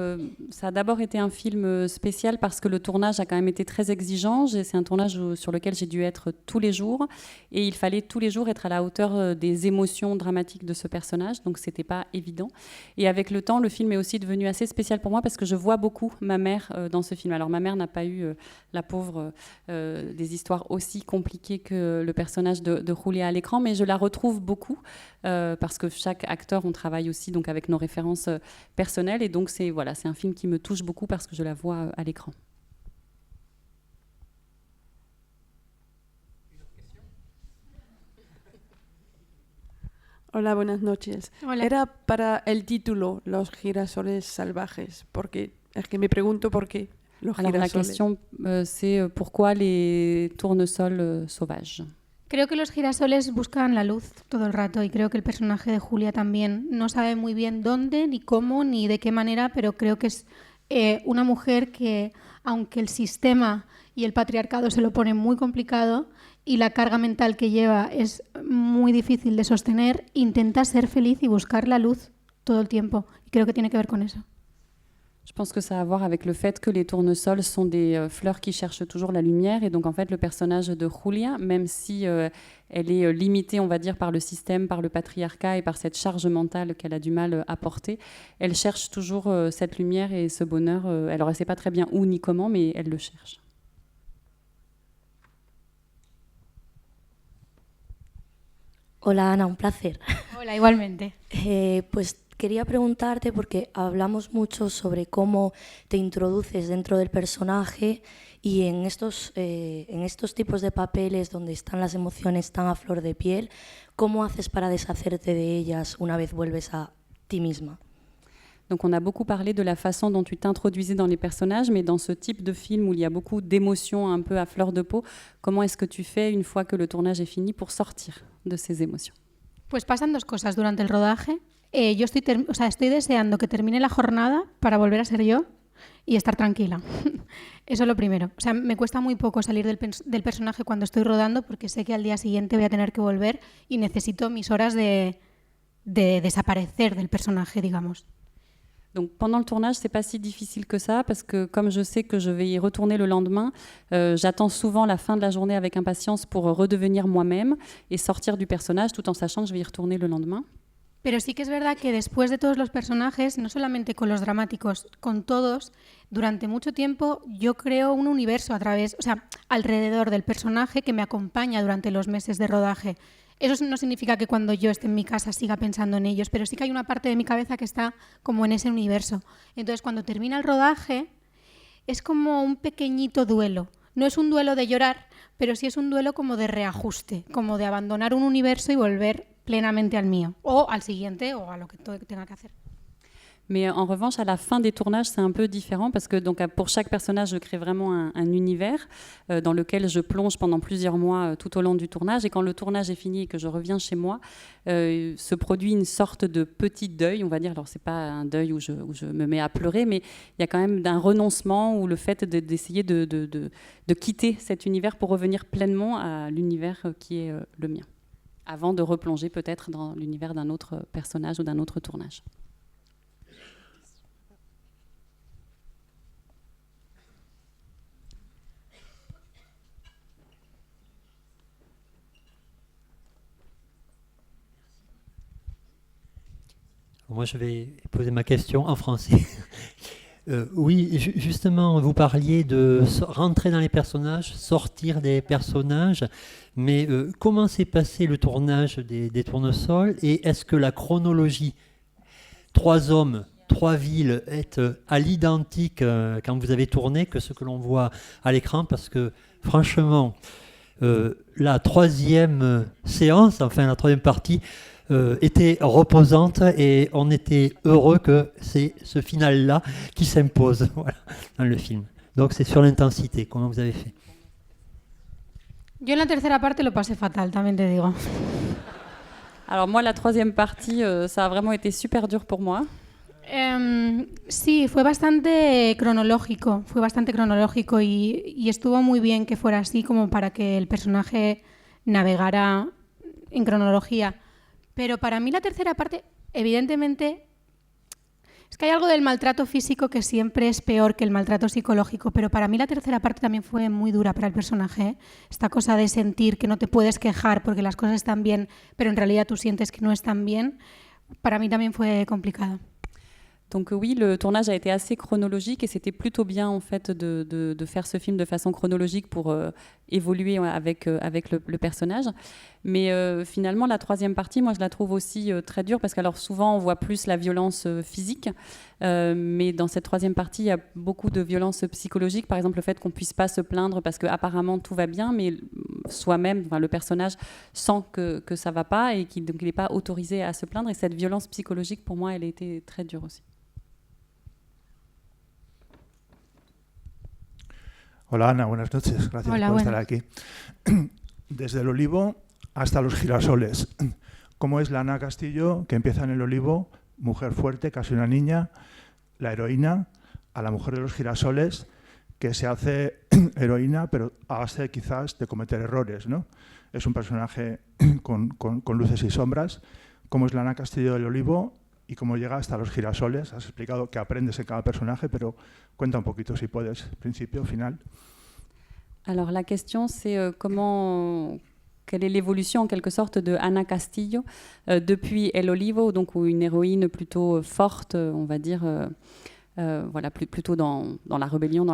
ça a d'abord été un film spécial parce que le tournage a quand même été très exigeant. C'est un tournage sur lequel j'ai dû être tous les jours et il fallait tous les jours être à la hauteur des émotions dramatiques de ce personnage, donc c'était pas évident. Et avec le temps, le film est aussi devenu assez spécial pour moi parce que je vois beaucoup ma mère dans ce film. Alors ma mère n'a pas eu, la pauvre, des histoires aussi compliquées que le personnage de Julia à l'écran, mais je la retrouve beaucoup parce que chaque acteur, on travaille aussi donc avec nos références personnelles et donc c'est un film qui me touche beaucoup parce que je la vois à l'écran. Hola, buenas noches. Hola. Era para el título, Los girasoles salvajes, porque es que me pregunto por qué los Alors la girasoles. question, c'est pourquoi les tournesols sauvages? Creo que los girasoles buscan la luz todo el rato y creo que el personaje de Julia también no sabe muy bien dónde, ni cómo, ni de qué manera, pero creo que es una mujer que, aunque el sistema y el patriarcado se lo ponen muy complicado y la carga mental que lleva es muy difícil de sostener, intenta ser feliz y buscar la luz todo el tiempo. Y creo que tiene que ver con eso. Je pense que ça a à voir avec le fait que les tournesols sont des fleurs qui cherchent toujours la lumière. Et donc, en fait, le personnage de Julia, même si elle est limitée, on va dire, par le système, par le patriarcat et par cette charge mentale qu'elle a du mal à porter, elle cherche toujours cette lumière et ce bonheur. Alors, elle ne sait pas très bien où ni comment, mais elle le cherche. Hola, Ana, un placer. Hola, igualmente. Pues quería preguntarte, porque hablamos mucho sobre cómo te introduces dentro del personaje y en estos tipos de papeles donde están las emociones tan a flor de piel, ¿cómo haces para deshacerte de ellas una vez vuelves a ti misma? Donc on a beaucoup parlé de la façon dont tu t'introduisais dans les personnages, mais dans ce type de film où il y a beaucoup d'émotions un peu à fleur de peau, comment est-ce que tu fais une fois que le tournage est fini pour sortir de ces émotions? Pues pasan dos cosas durante el rodaje. Yo estoy deseando que termine la jornada para volver a ser yo y estar tranquila. Eso es lo primero. O sea, me cuesta muy poco salir del personaje cuando estoy rodando porque sé que al día siguiente voy a tener que volver y necesito mis horas de desaparecer del personaje, digamos. Donc pendant le tournage, c'est pas si difficile que ça parce que comme je sais que je vais y retourner le lendemain, j'attends souvent la fin de la journée avec impatience pour redevenir moi-même et sortir du personnage tout en sachant que je vais y retourner le lendemain. Pero sí que es verdad que después de todos los personajes, no solamente con los dramáticos, con todos, durante mucho tiempo yo creo un universo alrededor del personaje que me acompaña durante los meses de rodaje. Eso no significa que cuando yo esté en mi casa siga pensando en ellos, pero sí que hay una parte de mi cabeza que está como en ese universo. Entonces, cuando termina el rodaje, es como un pequeñito duelo. No es un duelo de llorar, pero sí es un duelo como de reajuste, como de abandonar un universo y volver plenamente al mío, o al siguiente, o a lo que tenga que hacer. Mais en revanche, à la fin des tournages, c'est un peu différent parce que donc, pour chaque personnage, je crée vraiment un univers dans lequel je plonge pendant plusieurs mois tout au long du tournage. Et quand le tournage est fini et que je reviens chez moi, se produit une sorte de petit deuil, on va dire. Alors, ce n'est pas un deuil où je me mets à pleurer, mais il y a quand même un renoncement ou le fait d'essayer de quitter cet univers pour revenir pleinement à l'univers qui est le mien, avant de replonger peut-être dans l'univers d'un autre personnage ou d'un autre tournage. Moi, je vais poser ma question en français. Oui, justement, vous parliez de rentrer dans les personnages, sortir des personnages, mais comment s'est passé le tournage des Tournesols et est-ce que la chronologie 3 hommes, 3 villes est à l'identique quand vous avez tourné que ce que l'on voit à l'écran? Parce que franchement, la 3e séance, enfin la 3e partie, était reposante et on était heureux que c'est ce final-là qui s'impose voilà, dans le film. Donc c'est sur l'intensité, comment vous avez fait? Yo en la tercera parte lo pasé fatal, también te digo. Alors moi, la 3e partie, ça a vraiment été super dur pour moi. Sí, fue bastante cronológico y estuvo muy bien que fuera así como para que el personaje navegara en cronología. Pero para mí la tercera parte, evidentemente, es que hay algo del maltrato físico que siempre es peor que el maltrato psicológico, pero para mí la tercera parte también fue muy dura para el personaje, ¿eh? Esta cosa de sentir que no te puedes quejar porque las cosas están bien, pero en realidad tú sientes que no están bien, para mí también fue complicado. Donc oui, le tournage a été assez chronologique et c'était plutôt bien en fait de faire ce film de façon chronologique pour évoluer avec le personnage. Mais finalement, la 3e partie, moi je la trouve aussi très dure parce qu'alors souvent on voit plus la violence physique, mais dans cette 3e partie, il y a beaucoup de violence psychologique. Par exemple, le fait qu'on ne puisse pas se plaindre parce qu'apparemment tout va bien, mais soi-même, enfin, le personnage sent que ça ne va pas et qu'il n'est pas autorisé à se plaindre. Et cette violence psychologique, pour moi, elle a été très dure aussi. Hola Ana, buenas noches, gracias por estar aquí. Desde el Olivo hasta los girasoles, ¿cómo es la Ana Castillo que empieza en el Olivo, mujer fuerte, casi una niña, la heroína, a la mujer de los girasoles que se hace heroína pero a base quizás de cometer errores, ¿no? Es un personaje con luces y sombras. ¿Cómo es la Ana Castillo del Olivo y cómo llega hasta los girasoles? Has explicado que aprendes en cada personaje, pero cuenta un poquito si puedes, principio, final. Alors la question c'est quelle est l'évolution en quelque sorte de Ana Castillo depuis El Olivo, donc une héroïne plutôt forte, on va dire, voilà, plutôt dans la rébellion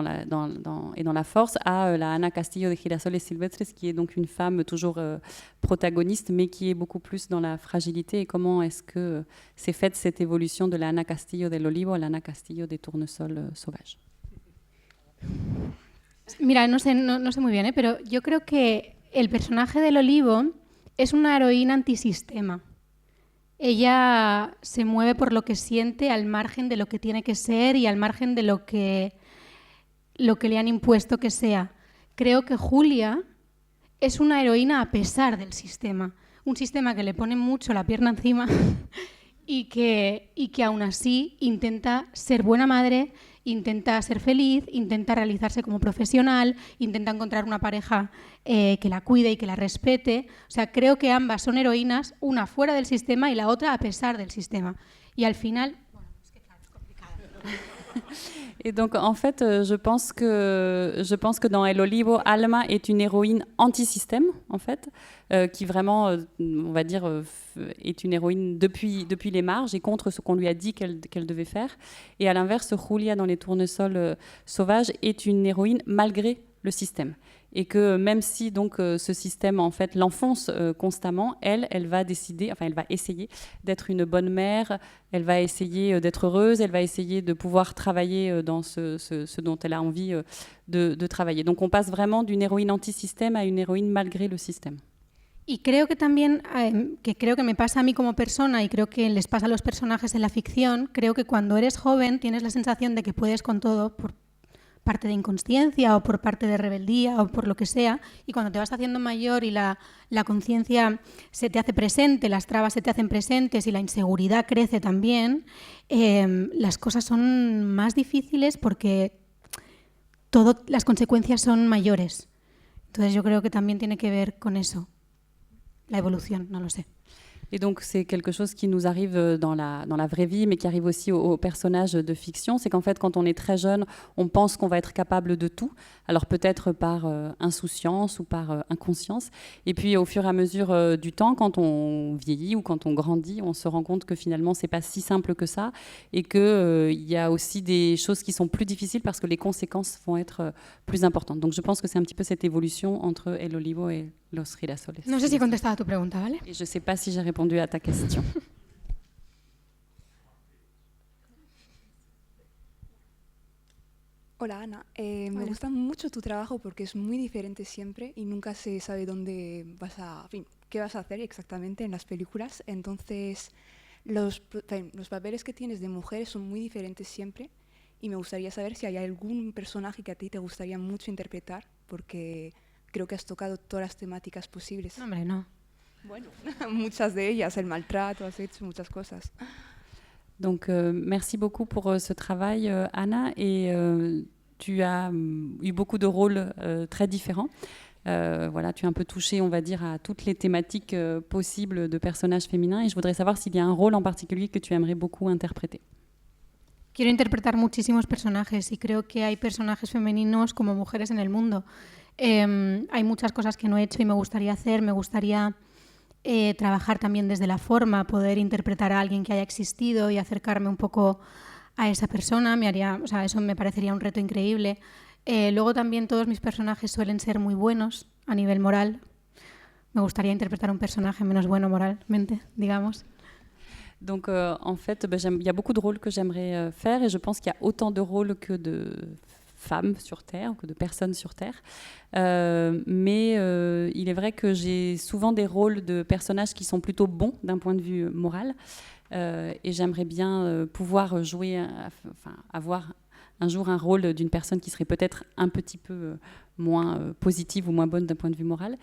et dans la force, à la Ana Castillo de Girasoles Silvestres, qui est donc une femme toujours protagoniste, mais qui est beaucoup plus dans la fragilité. Et comment est-ce que s'est faite cette évolution de la Ana Castillo del Olivo à la Ana Castillo des tournesols sauvages? Mira, no sé muy bien, pero yo creo que el personaje del Olivo es una heroína antisistema. Ella se mueve por lo que siente al margen de lo que tiene que ser y al margen de lo que le han impuesto que sea. Creo que Julia es una heroína a pesar del sistema. Un sistema que le pone mucho la pierna encima y que aún así intenta ser buena madre, intenta ser feliz, intenta realizarse como profesional, intenta encontrar una pareja que la cuide y que la respete. O sea, creo que ambas son heroínas, una fuera del sistema y la otra a pesar del sistema. Y al final... Bueno, es que claro, es complicado. Et donc, en fait, je pense que dans El Olivo, Alma est une héroïne anti-système, en fait, qui vraiment, on va dire, est une héroïne depuis les marges et contre ce qu'on lui a dit qu'elle devait faire. Et à l'inverse, Julia, dans Les Tournesols sauvages, est une héroïne malgré le système. Et que même si donc ce système en fait l'enfonce constamment, elle va décider, enfin elle va essayer d'être une bonne mère, elle va essayer d'être heureuse, elle va essayer de pouvoir travailler dans ce dont elle a envie de travailler. Donc on passe vraiment d'une héroïne anti-système à une héroïne malgré le système. Y creo que también, creo que me pasa a mí como persona y creo que les pasa a los personajes en la ficción, creo que cuando eres joven tienes la sensación de que puedes con todo por parte de inconsciencia o por parte de rebeldía o por lo que sea, y cuando te vas haciendo mayor y la conciencia se te hace presente, las trabas se te hacen presentes y la inseguridad crece también, las cosas son más difíciles porque las consecuencias son mayores. Entonces yo creo que también tiene que ver con eso, la evolución, no lo sé. Et donc, c'est quelque chose qui nous arrive dans la vraie vie, mais qui arrive aussi aux personnages de fiction. C'est qu'en fait, quand on est très jeune, on pense qu'on va être capable de tout. Alors peut-être par insouciance ou par inconscience. Et puis, au fur et à mesure du temps, quand on vieillit ou quand on grandit, on se rend compte que finalement, c'est pas si simple que ça. Et qu'il y a aussi des choses qui sont plus difficiles parce que les conséquences vont être plus importantes. Donc, je pense que c'est un petit peu cette évolution entre El Olivo et Los Girasoles. No sé si he contestado a tu pregunta, ¿vale? Et je ne sais pas si j'ai répondu à ta question. Hola Ana, me gusta mucho tu trabajo porque es muy diferente siempre y nunca se sabe dónde qué vas a hacer exactamente en las películas. Entonces, los papeles que tienes de mujeres son muy diferentes siempre y me gustaría saber si hay algún personaje que a ti te gustaría mucho interpretar porque creo que has tocado todas las temáticas posibles. No, hombre, no. Bueno, muchas de ellas, el maltrato, has hecho muchas cosas. Donc, merci beaucoup pour ce travail, Anna. Et tu as eu beaucoup de rôles très différents. Voilà, tu as un peu touché, on va dire, à toutes les thématiques possibles de personnages féminins. Et je voudrais savoir s'il y a un rôle en particulier que tu aimerais beaucoup interpréter. Quiero interpretar muchísimos personajes y creo que hay personajes femeninos como mujeres en el mundo. Hay muchas cosas que no he hecho y me gustaría hacer. Me gustaría trabajar también desde la forma, poder interpretar a alguien que haya existido y acercarme un poco a esa persona. Eso me parecería un reto increíble. Luego también todos mis personajes suelen ser muy buenos a nivel moral. Me gustaría interpretar un personaje menos bueno moralmente, digamos. Donc, en fait, il y a beaucoup de rôles que j'aimerais faire et je pense qu'il y a autant de rôles que de femmes sur Terre, que de personnes sur Terre. Mais il est vrai que j'ai souvent des rôles de personnages qui sont plutôt bons d'un point de vue moral. Et j'aimerais bien pouvoir jouer, avoir un jour un rôle d'une personne qui serait peut-être un petit peu moins positive ou moins bonne d'un point de vue moral.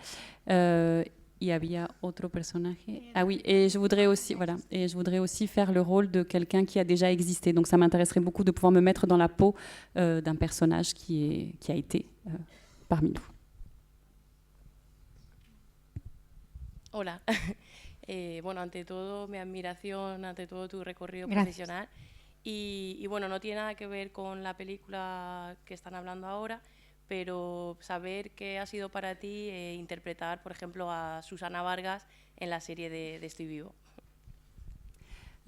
Y había otro personaje. Ah oui, et je voudrais aussi faire le rôle de quelqu'un qui a déjà existé. Donc ça m'intéresserait beaucoup de pouvoir me mettre dans la peau d'un personnage qui a été parmi nous. Hola. Bueno, ante todo, mi admiración ante todo tu recorrido Gracias. profesional. Y bueno, no tiene nada que ver con la película que están hablando ahora, pero saber qué ha sido para ti interpretar, por ejemplo, a Susana Vargas en la serie de Estoy Vivo.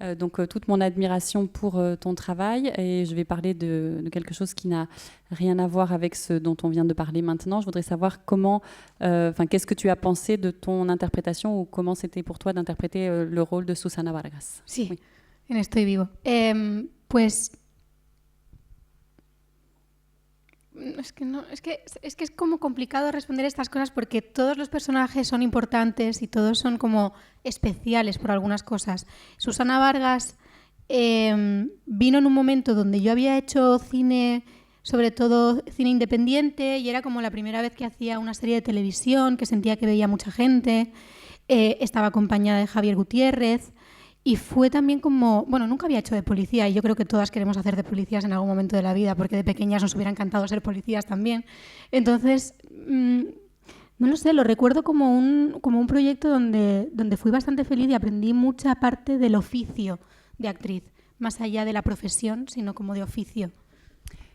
Donc toute mon admiration pour ton travail, et je vais parler de quelque chose qui n'a rien à voir avec ce dont on vient de parler maintenant. Je voudrais savoir qu'est-ce que tu as pensé de ton interprétation, ou comment c'était pour toi d'interpréter le rôle de Susana Vargas. Sí, oui. En Estoy Vivo. Pues es que es como complicado responder estas cosas porque todos los personajes son importantes y todos son como especiales por algunas cosas. Susana Vargas vino en un momento donde yo había hecho cine, sobre todo cine independiente, y era como la primera vez que hacía una serie de televisión, que sentía que veía mucha gente. Estaba acompañada de Javier Gutiérrez. Y fue también como, bueno, nunca había hecho de policía, y yo creo que todas queremos hacer de policías en algún momento de la vida, porque de pequeñas nos hubiera encantado ser policías también. Entonces, no lo sé, lo recuerdo como un proyecto donde fui bastante feliz y aprendí mucha parte del oficio de actriz, más allá de la profesión, sino como de oficio.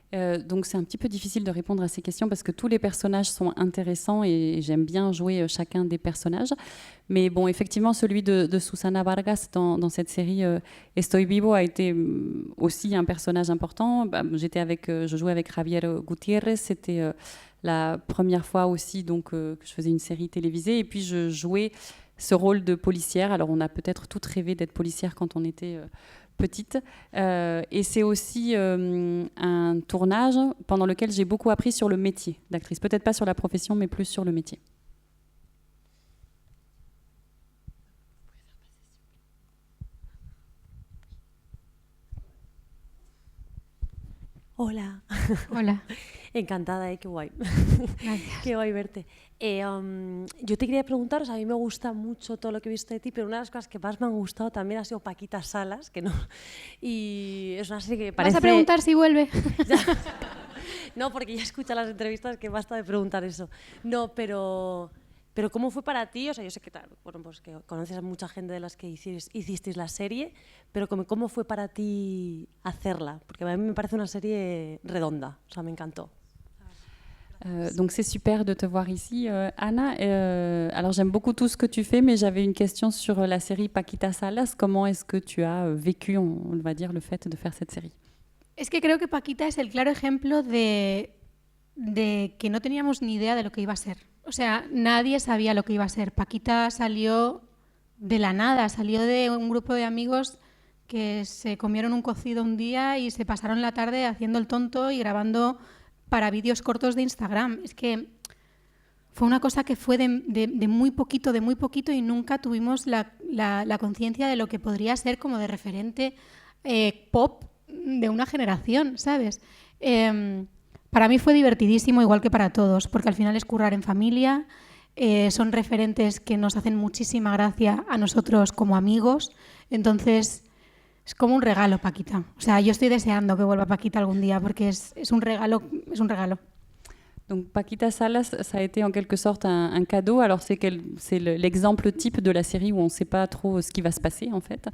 Donc c'est un petit peu difficile de répondre à ces questions parce que tous les personnages sont intéressants et j'aime bien jouer chacun des personnages. Mais bon, effectivement, celui de Susana Vargas dans cette série Estoy Vivo a été aussi un personnage important. Je jouais avec Javier Gutiérrez, c'était la première fois aussi donc, que je faisais une série télévisée, et puis je jouais ce rôle de policière. Alors on a peut-être toutes rêvé d'être policière quand on était petite, et c'est aussi un tournage pendant lequel j'ai beaucoup appris sur le métier d'actrice, peut-être pas sur la profession, mais plus sur le métier. Hola. Hola. Encantada, qué guay. Gracias. Qué guay verte. Yo te quería preguntar, a mí me gusta mucho todo lo que he visto de ti, pero una de las cosas que más me han gustado también ha sido Paquita Salas, que no, y es una serie que parece... ¿Vas a preguntar si vuelve? No, porque ya escucho las entrevistas que basta de preguntar eso. No, pero ¿cómo fue para ti? O sea, yo sé que, bueno, pues que conoces a mucha gente de las que hicisteis la serie, pero ¿cómo fue para ti hacerla? Porque a mí me parece una serie redonda, o sea, me encantó. Donc c'est super de te voir ici, Anna. Alors j'aime beaucoup tout ce que tu fais, mais j'avais une question sur la série Paquita Salas. Comment est-ce que tu as vécu, on va dire, le fait de faire cette série? Es que creo que Paquita es el claro ejemplo de que no teníamos ni idea de lo que iba a ser. O sea, nadie sabía lo que iba a ser. Paquita salió de la nada, salió de un grupo de amigos que se comieron un cocido un día y se pasaron la tarde haciendo el tonto y grabando para vídeos cortos de Instagram. Es que fue una cosa que fue de muy poquito, y nunca tuvimos la conciencia de lo que podría ser como de referente pop de una generación, ¿sabes? Para mí fue divertidísimo, igual que para todos, porque al final es currar en familia, son referentes que nos hacen muchísima gracia a nosotros como amigos, entonces es como un regalo, Paquita. O sea, yo estoy deseando que vuelva Paquita algún día porque es un regalo, es un regalo. Donc Paquita Salas, ça a été en quelque sorte un cadeau. Alors c'est l'exemple type de la série où on ne sait pas trop ce qui va se passer en fait.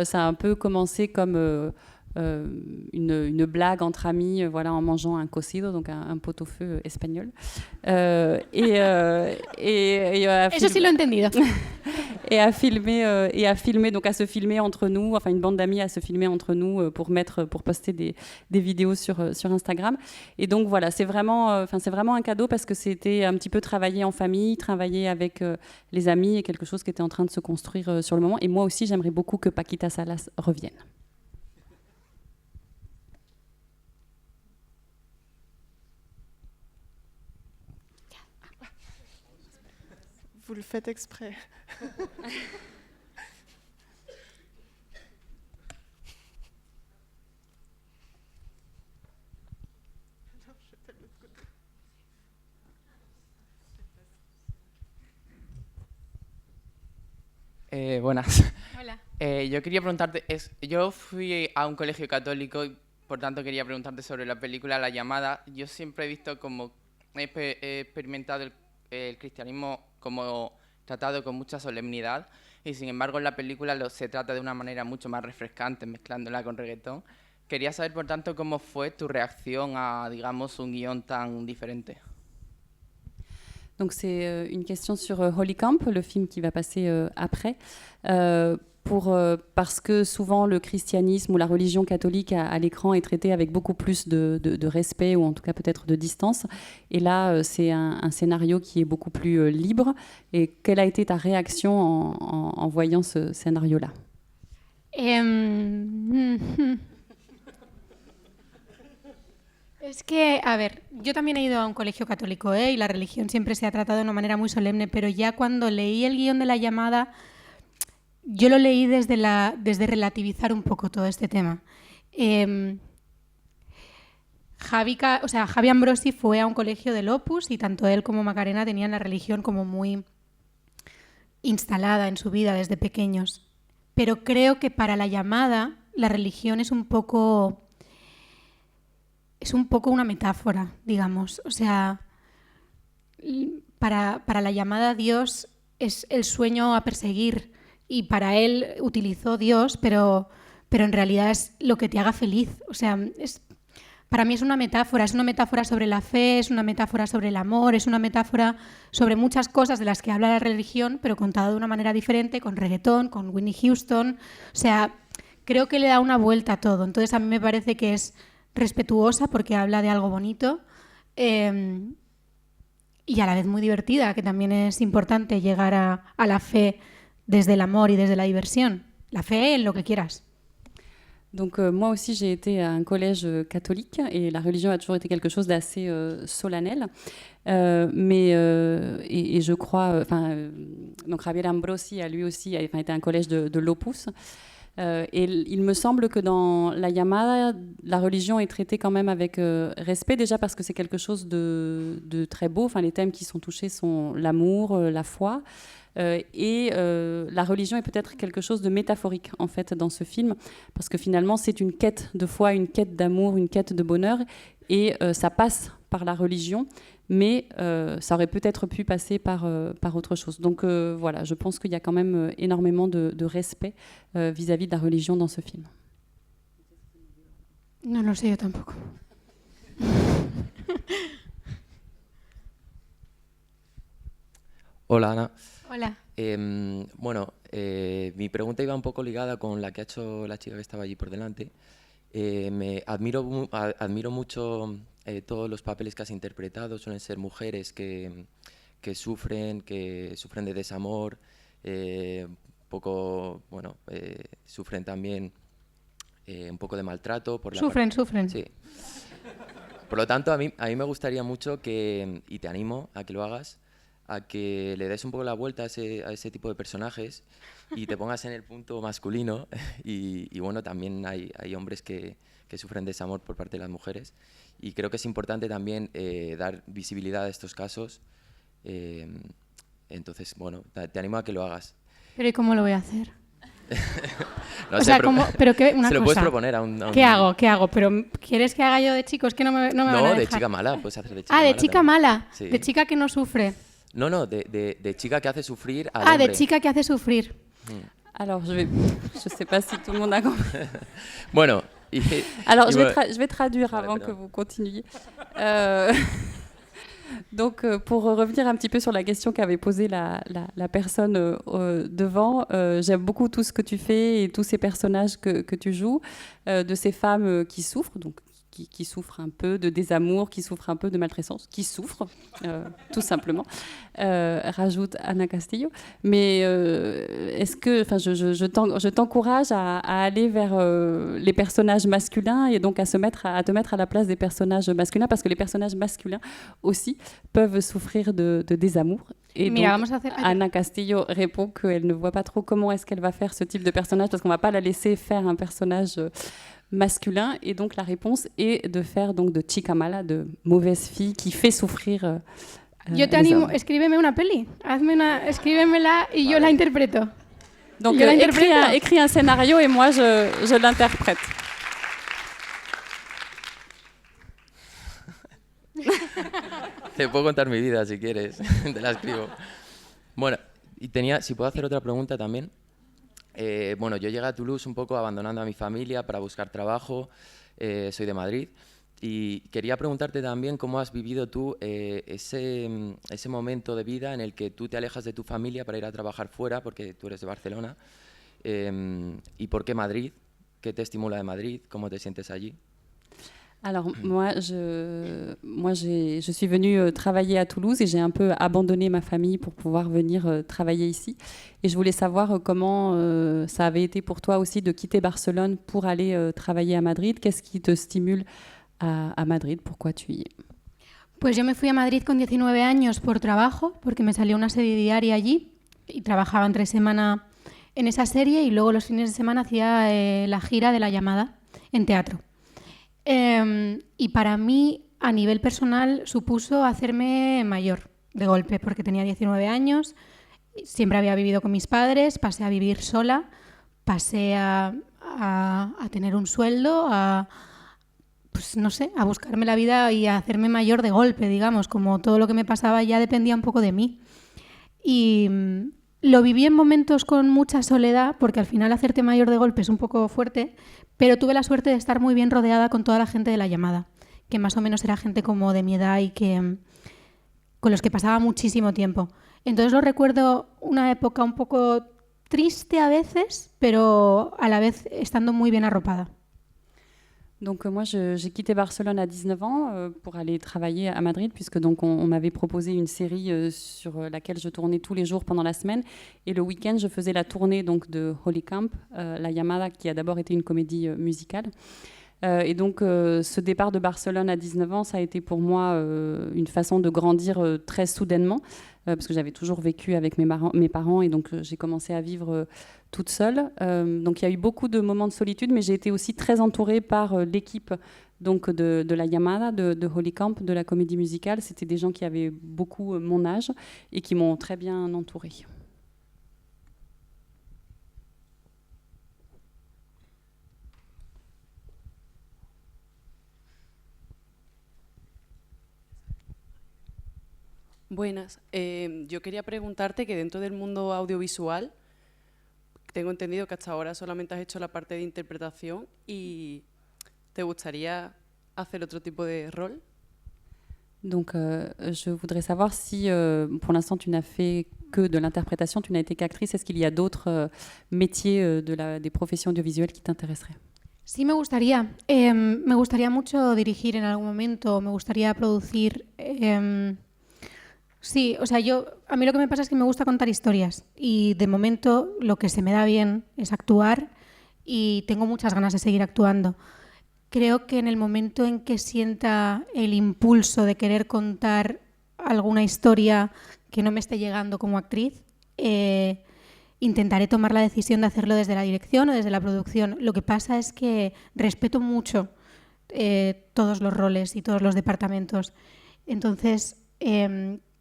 Ça a un peu commencé comme une blague entre amis, voilà, en mangeant un cocido, donc un pot-au-feu espagnol. Eso sí lo he entendido. Et à filmer, donc à se filmer entre nous, enfin une bande d'amis à se filmer entre nous pour poster des vidéos sur Instagram. Et donc voilà, c'est vraiment un cadeau parce que c'était un petit peu travailler en famille, travailler avec les amis, et quelque chose qui était en train de se construire sur le moment. Et moi aussi, j'aimerais beaucoup que Paquita Salas revienne. Vous le faites exprès. Buenas. Hola. Yo quería preguntarte, yo fui a un colegio católico y por tanto quería preguntarte sobre la película La Llamada. Yo siempre he visto como, he experimentado el cristianismo como tratado con mucha solemnidad y sin embargo en la película se trata de una manera mucho más refrescante, mezclándola con reggaetón. Quería saber por tanto cómo fue tu reacción a, digamos, un guión tan diferente. Donc c'est une question sur Holy Camp, le film qui va passer après. parce que souvent le christianisme ou la religion catholique à l'écran est traité avec beaucoup plus de respect ou en tout cas peut-être de distance. Et là, c'est un scénario qui est beaucoup plus libre. Et quelle a été ta réaction en voyant ce scénario-là? Es que, a ver, yo también he ido a un colegio católico, y la religión siempre se ha tratado de una manera muy solemne, pero ya cuando leí el guión de La llamada, yo lo leí desde relativizar un poco todo este tema. Javi Ambrosi fue a un colegio del Opus y tanto él como Macarena tenían la religión como muy instalada en su vida desde pequeños. Pero creo que para La llamada la religión es un poco una metáfora, digamos. O sea, para La llamada Dios es el sueño a perseguir y para él utilizó Dios, pero en realidad es lo que te haga feliz. O sea, para mí es una metáfora sobre la fe, es una metáfora sobre el amor, es una metáfora sobre muchas cosas de las que habla la religión, pero contada de una manera diferente, con reggaetón, con Whitney Houston. O sea, creo que le da una vuelta a todo. Entonces a mí me parece que es respetuosa porque habla de algo bonito y a la vez muy divertida, que también es importante llegar a la fe desde el amor y desde la diversión. La fe en lo que quieras. Donc moi aussi j'ai été à un collège catholique et la religion a toujours été quelque chose d'assez solennel, et je crois, donc Javier Ambrosi a lui aussi été à un collège de l'Opus. Et il me semble que dans La llamada, la religion est traitée quand même avec respect, déjà parce que c'est quelque chose de très beau. Enfin, les thèmes qui sont touchés sont l'amour, la foi, et la religion est peut-être quelque chose de métaphorique en fait dans ce film, parce que finalement c'est une quête de foi, une quête d'amour, une quête de bonheur, et ça passe par la religion, mais ça aurait peut-être pu passer par autre chose. Donc voilà, je pense qu'il y a quand même énormément de respect vis-à-vis de la religion dans ce film. No lo sé yo tampoco. Hola, Ana. Hola. Bueno, mi pregunta iba un poco ligada con la que ha hecho la chica que estaba allí por delante. Me admiro mucho todos los papeles que has interpretado. Suelen ser mujeres que sufren de desamor, sufren también un poco de maltrato. Sufren. Sí. Por lo tanto, a mí me gustaría mucho y te animo a que lo hagas, a que le des un poco la vuelta a ese tipo de personajes y te pongas en el punto masculino y bueno, también hay hombres que sufren desamor por parte de las mujeres y creo que es importante también dar visibilidad a estos casos, entonces bueno, te animo a que lo hagas. ¿Pero y cómo lo voy a hacer? No o sé, sea, pero que una se lo cosa. puedes proponer a un... ¿Qué hago? ¿Pero quieres que haga yo de chico? Es que no me van a dejar. De chica mala, puedes hacer de chica mala. De chica también. mala, Sí. de chica que no sufre. No, de chica que hace sufrir al hombre. De chica que hace sufrir. Alors, je sais pas si tout le monde a compris. Bueno. Alors, je vais traduire avant que vous continuiez. Donc, pour revenir un petit peu sur la question qu'avait posée la personne devant, j'aime beaucoup tout ce que tu fais et tous ces personnages que tu joues, de ces femmes qui souffrent, donc qui souffrent un peu de désamour, qui souffrent un peu de maltraitance, qui souffrent, tout simplement, rajoute Ana Castillo. Mais est-ce que, je t'encourage à aller vers les personnages masculins et donc à te mettre à la place des personnages masculins, parce que les personnages masculins aussi peuvent souffrir de désamour. Et Mira, donc, vamos a hacer... Ana Castillo répond qu'elle ne voit pas trop comment est-ce qu'elle va faire ce type de personnage, parce qu'on ne va pas la laisser faire un personnage masculin, et donc la réponse est de faire donc de chica mala, de mauvaise fille qui fait souffrir. Yo te animo, escríbeme una peli, escríbemela y yo la interpreto. Donc écris un scénario et moi je l'interprète. Te puedo contar mi vida si quieres, te la escribo. Bueno, y si puedo hacer otra pregunta también. Bueno, yo llegué a Toulouse un poco abandonando a mi familia para buscar trabajo, soy de Madrid, y quería preguntarte también cómo has vivido tú ese momento de vida en el que tú te alejas de tu familia para ir a trabajar fuera, porque tú eres de Barcelona, ¿Y por qué Madrid? ¿Qué te estimula de Madrid? ¿Cómo te sientes allí? Alors moi, je suis venue travailler à Toulouse et j'ai un peu abandonné ma famille pour pouvoir venir travailler ici. Et je voulais savoir comment ça avait été pour toi aussi de quitter Barcelone pour aller travailler à Madrid. Qu'est-ce qui te stimule à Madrid? Pourquoi tu y es? Pues yo me fui a Madrid con 19 años por trabajo, porque me salió una serie diaria allí y trabajaba entre semana en esa serie y luego los fines de semana hacía la gira de La Llamada en teatro. Y para mí, a nivel personal, supuso hacerme mayor de golpe, porque tenía 19 años, siempre había vivido con mis padres, pasé a vivir sola, pasé a tener un sueldo, pues no sé, a buscarme la vida y a hacerme mayor de golpe, digamos, como todo lo que me pasaba ya dependía un poco de mí. Y lo viví en momentos con mucha soledad, porque al final hacerte mayor de golpe es un poco fuerte, pero tuve la suerte de estar muy bien rodeada con toda la gente de La Llamada, que más o menos era gente como de mi edad y con los que pasaba muchísimo tiempo. Entonces lo recuerdo una época un poco triste a veces, pero a la vez estando muy bien arropada. Donc moi, j'ai quitté Barcelone à 19 ans pour aller travailler à Madrid, puisque donc on m'avait proposé une série sur laquelle je tournais tous les jours pendant la semaine. Et le week-end, je faisais la tournée donc, de Holy Camp, La Llamada, qui a d'abord été une comédie musicale. Et donc ce départ de Barcelone à 19 ans, ça a été pour moi une façon de grandir très soudainement, parce que j'avais toujours vécu avec mes parents et donc j'ai commencé à vivre toute seule. Donc il y a eu beaucoup de moments de solitude, mais j'ai été aussi très entourée par l'équipe donc de La Llamada, de Holy Camp, de la comédie musicale. C'était des gens qui avaient beaucoup mon âge et qui m'ont très bien entourée. Buenas. Yo quería preguntarte que dentro del mundo audiovisual, tengo entendido que hasta ahora solamente has hecho la parte de interpretación y ¿te gustaría hacer otro tipo de rol? Donc je voudrais savoir si pour l'instant tu n'as fait que de l'interprétation, tu n'as été qu'actrice. Est-ce qu'il y a d'autres métiers des professions audiovisuelles qui t'intéresseraient? Sí, me gustaría. Me gustaría mucho dirigir en algún momento, me gustaría producir. Sí, o sea, a mí lo que me pasa es que me gusta contar historias y de momento lo que se me da bien es actuar y tengo muchas ganas de seguir actuando. Creo que en el momento en que sienta el impulso de querer contar alguna historia que no me esté llegando como actriz, intentaré tomar la decisión de hacerlo desde la dirección o desde la producción. Lo que pasa es que respeto mucho todos los roles y todos los departamentos. Entonces,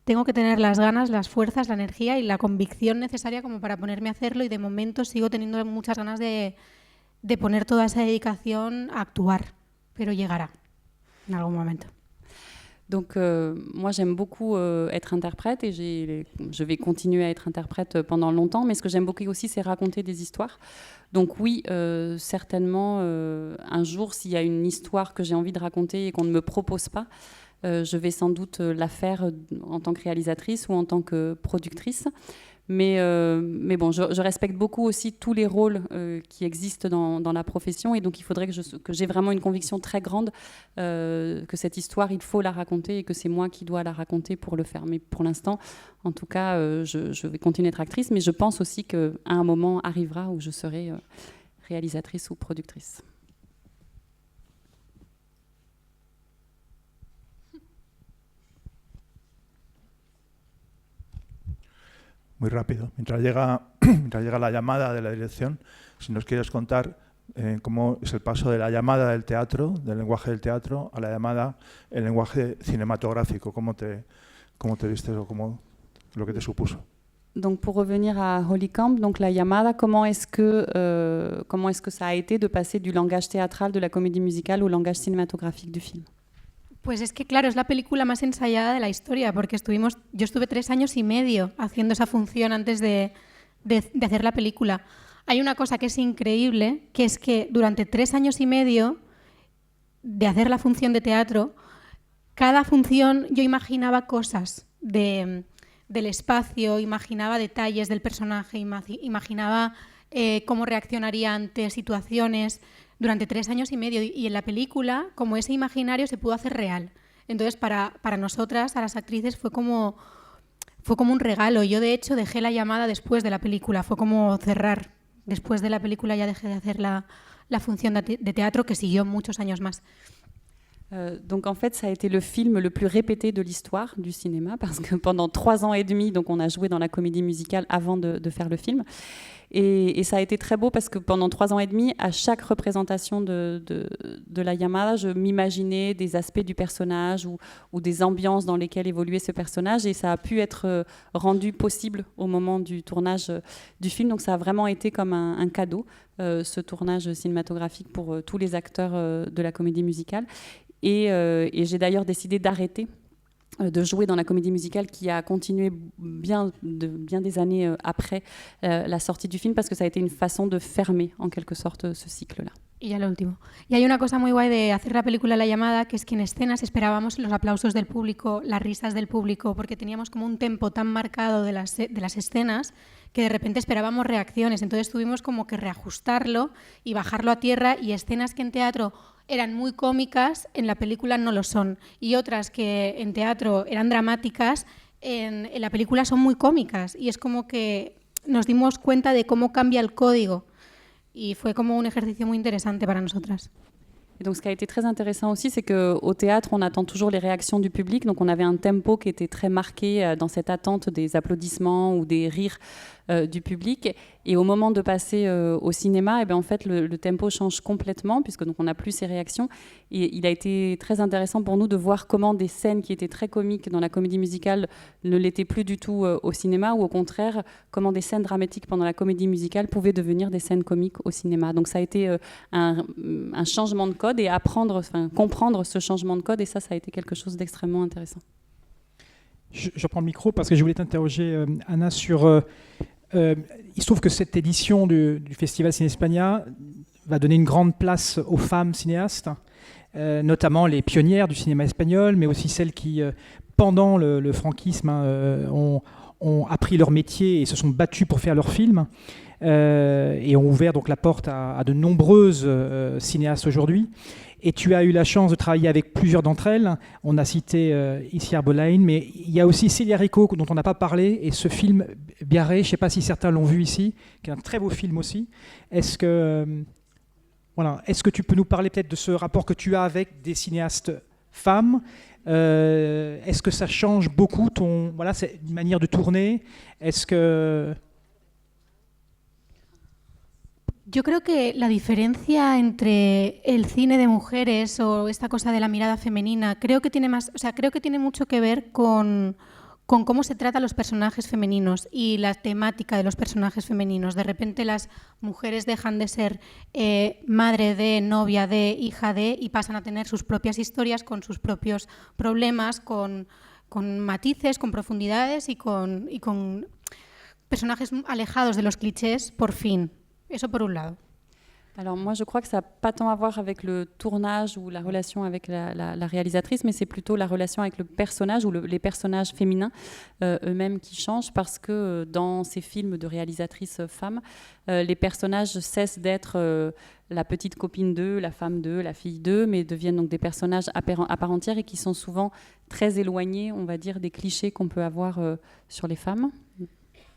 tengo que tener las ganas, las fuerzas, la energía y la convicción necesaria como para ponerme a hacerlo y de momento sigo teniendo muchas ganas de poner toda esa dedicación a actuar, pero llegará en algún momento. Donc moi j'aime beaucoup être interprète et je vais continuer à être interprète pendant longtemps, mais ce que j'aime beaucoup aussi c'est raconter des histoires. Donc oui, certainement un jour s'il y a une histoire que j'ai envie de raconter et qu'on ne me propose pas, je vais sans doute la faire en tant que réalisatrice ou en tant que productrice. Mais bon, je respecte beaucoup aussi tous les rôles qui existent dans la profession et donc il faudrait que j'ai vraiment une conviction très grande que cette histoire, il faut la raconter et que c'est moi qui dois la raconter pour le faire. Mais pour l'instant, en tout cas, je vais continuer d'être actrice, mais je pense aussi qu'à un moment arrivera où je serai réalisatrice ou productrice. Muy rápido. Mientras llega la llamada de la dirección, si nos quieres contar cómo es el paso de la llamada del teatro, del lenguaje del teatro, a la llamada, el lenguaje cinematográfico, cómo te viste o lo que te supuso. Donc pour revenir à Holy Camp, donc la llamada, comment est-ce que ça a été de passer du langage théâtral de la comédie musicale au langage cinématographique du film? Pues es que, claro, es la película más ensayada de la historia, porque yo estuve 3 años y medio haciendo esa función antes de hacer la película. Hay una cosa que es increíble, que es que durante 3 años y medio de hacer la función de teatro, cada función yo imaginaba cosas del espacio, imaginaba detalles del personaje, imaginaba cómo reaccionaría ante situaciones durante 3 años y medio. Y en la película, como ese imaginario se pudo hacer real. Entonces, para nosotras, a las actrices, fue como un regalo. Yo, de hecho, dejé la llamada después de la película. Fue como cerrar. Después de la película ya dejé de hacer la función de teatro, que siguió muchos años más. Donc en fait, ça a été le film le plus répété de l'histoire du cinéma, parce que pendant 3 ans et demi, donc on a joué dans la comédie musicale avant de faire le film. Et ça a été très beau parce que pendant 3 ans et demi, à chaque représentation de la Yamada, je m'imaginais des aspects du personnage ou des ambiances dans lesquelles évoluait ce personnage, et ça a pu être rendu possible au moment du tournage du film. Donc ça a vraiment été comme un cadeau, ce tournage cinématographique pour tous les acteurs de la comédie musicale. Et j'ai d'ailleurs décidé d'arrêter de jouer dans la comédie musicale qui a continué bien des années après la sortie du film, parce que ça a été une façon de fermer en quelque sorte ce cycle-là. Y ya lo último. Y hay una cosa muy guay de hacer la película La Llamada, que es que en escenas esperábamos los aplausos del público, las risas del público, porque teníamos como un tempo tan marcado de las escenas que de repente esperábamos reacciones. Entonces tuvimos como que reajustarlo y bajarlo a tierra, y escenas que en teatro eran muy cómicas, en la película no lo son. Y otras que en teatro eran dramáticas, en la película son muy cómicas. Y es como que nos dimos cuenta de cómo cambia el código. Y fue como un ejercicio muy interesante para nosotras. Et donc, ce qui a été très intéressant aussi, c'est qu'au théâtre, on attend toujours les réactions du public. Donc, on avait un tempo qui était très marqué dans cette attente des applaudissements ou des rires du public. Et au moment de passer au cinéma, en fait, le tempo change complètement, puisque donc, on n'a plus ces réactions. Et il a été très intéressant pour nous de voir comment des scènes qui étaient très comiques dans la comédie musicale ne l'étaient plus du tout au cinéma, ou au contraire, comment des scènes dramatiques pendant la comédie musicale pouvaient devenir des scènes comiques au cinéma. Donc, ça a été un changement de code, et comprendre ce changement de code, et ça a été quelque chose d'extrêmement intéressant. Je prends le micro parce que je voulais t'interroger, Anna, sur... il se trouve que cette édition du Festival Ciné-España va donner une grande place aux femmes cinéastes, notamment les pionnières du cinéma espagnol, mais aussi celles qui, pendant le franquisme, ont appris leur métier et se sont battues pour faire leurs films. Et ont ouvert donc la porte à de nombreuses cinéastes aujourd'hui. Et tu as eu la chance de travailler avec plusieurs d'entre elles. On a cité Itziar Bollain, mais il y a aussi Celia Rico, dont on n'a pas parlé, et ce film Biarré, je ne sais pas si certains l'ont vu ici, qui est un très beau film aussi. Est-ce que tu peux nous parler peut-être de ce rapport que tu as avec des cinéastes femmes? Est-ce que ça change beaucoup c'est une manière de tourner? Est-ce que... Yo creo que la diferencia entre el cine de mujeres o esta cosa de la mirada femenina, creo que tiene mucho que ver con cómo se trata a los personajes femeninos y la temática de los personajes femeninos. De repente las mujeres dejan de ser madre de, novia de, hija de, y pasan a tener sus propias historias con sus propios problemas, con matices, con profundidades y con personajes alejados de los clichés, por fin. Eso por un lado. Alors moi, je crois que ça n'a pas tant à voir avec le tournage ou la relation avec la réalisatrice, mais c'est plutôt la relation avec le personnage ou les personnages féminins eux-mêmes qui changent, parce que dans ces films de réalisatrices femmes, les personnages cessent d'être la petite copine d'eux, la femme d'eux, la fille d'eux, mais deviennent donc des personnages à part entière, et qui sont souvent très éloignés, on va dire, des clichés qu'on peut avoir sur les femmes.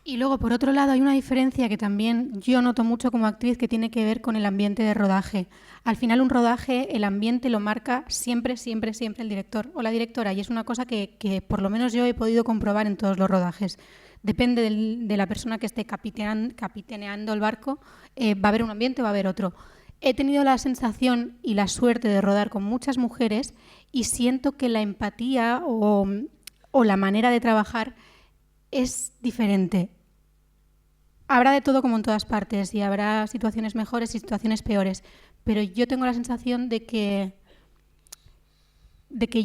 Y luego, por otro lado, hay una diferencia que también yo noto mucho como actriz, que tiene que ver con el ambiente de rodaje. Al final, un rodaje, el ambiente lo marca siempre el director o la directora, y es una cosa que por lo menos yo he podido comprobar en todos los rodajes. Depende de la persona que esté capitaneando el barco, va a haber un ambiente, va a haber otro. He tenido la sensación y la suerte de rodar con muchas mujeres, y siento que la empatía o la manera de trabajar es diferente. Habrá de todo, como en todas partes, y habrá situaciones mejores y situaciones peores, pero yo tengo la sensación de que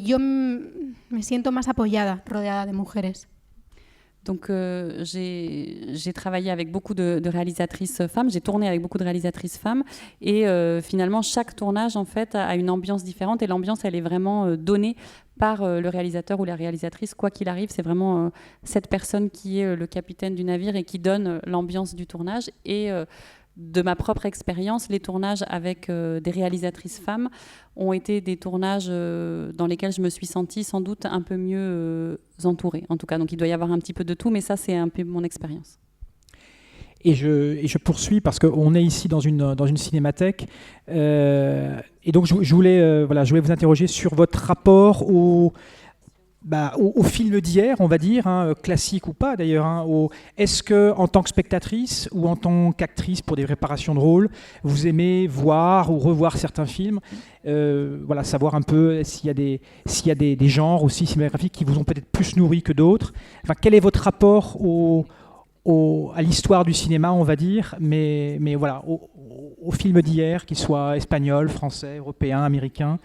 yo me siento más apoyada, rodeada de mujeres. Donc j'ai travaillé avec beaucoup de réalisatrices femmes, j'ai tourné avec beaucoup de réalisatrices femmes, et finalement chaque tournage en fait a une ambiance différente, et l'ambiance elle est vraiment donnée par le réalisateur ou la réalisatrice, quoi qu'il arrive. C'est vraiment cette personne qui est le capitaine du navire et qui donne l'ambiance du tournage. Et de ma propre expérience, les tournages avec des réalisatrices femmes ont été des tournages dans lesquels je me suis sentie sans doute un peu mieux entourée. En tout cas, donc il doit y avoir un petit peu de tout, mais ça, c'est un peu mon expérience. Et je poursuis parce qu'on est ici dans une cinémathèque. Et donc, je voulais vous interroger sur votre rapport au film d'hier, on va dire, hein, classique ou pas d'ailleurs. Hein, est-ce que, en tant que spectatrice ou en tant qu'actrice pour des réparations de rôle, vous aimez voir ou revoir certains films, savoir un peu s'il y a des genres aussi cinématographiques qui vous ont peut-être plus nourri que d'autres. Enfin, quel est votre rapport à l'histoire du cinéma, on va dire, mais voilà, aux films d'hier, qu'ils soient espagnols, français, européens, américains.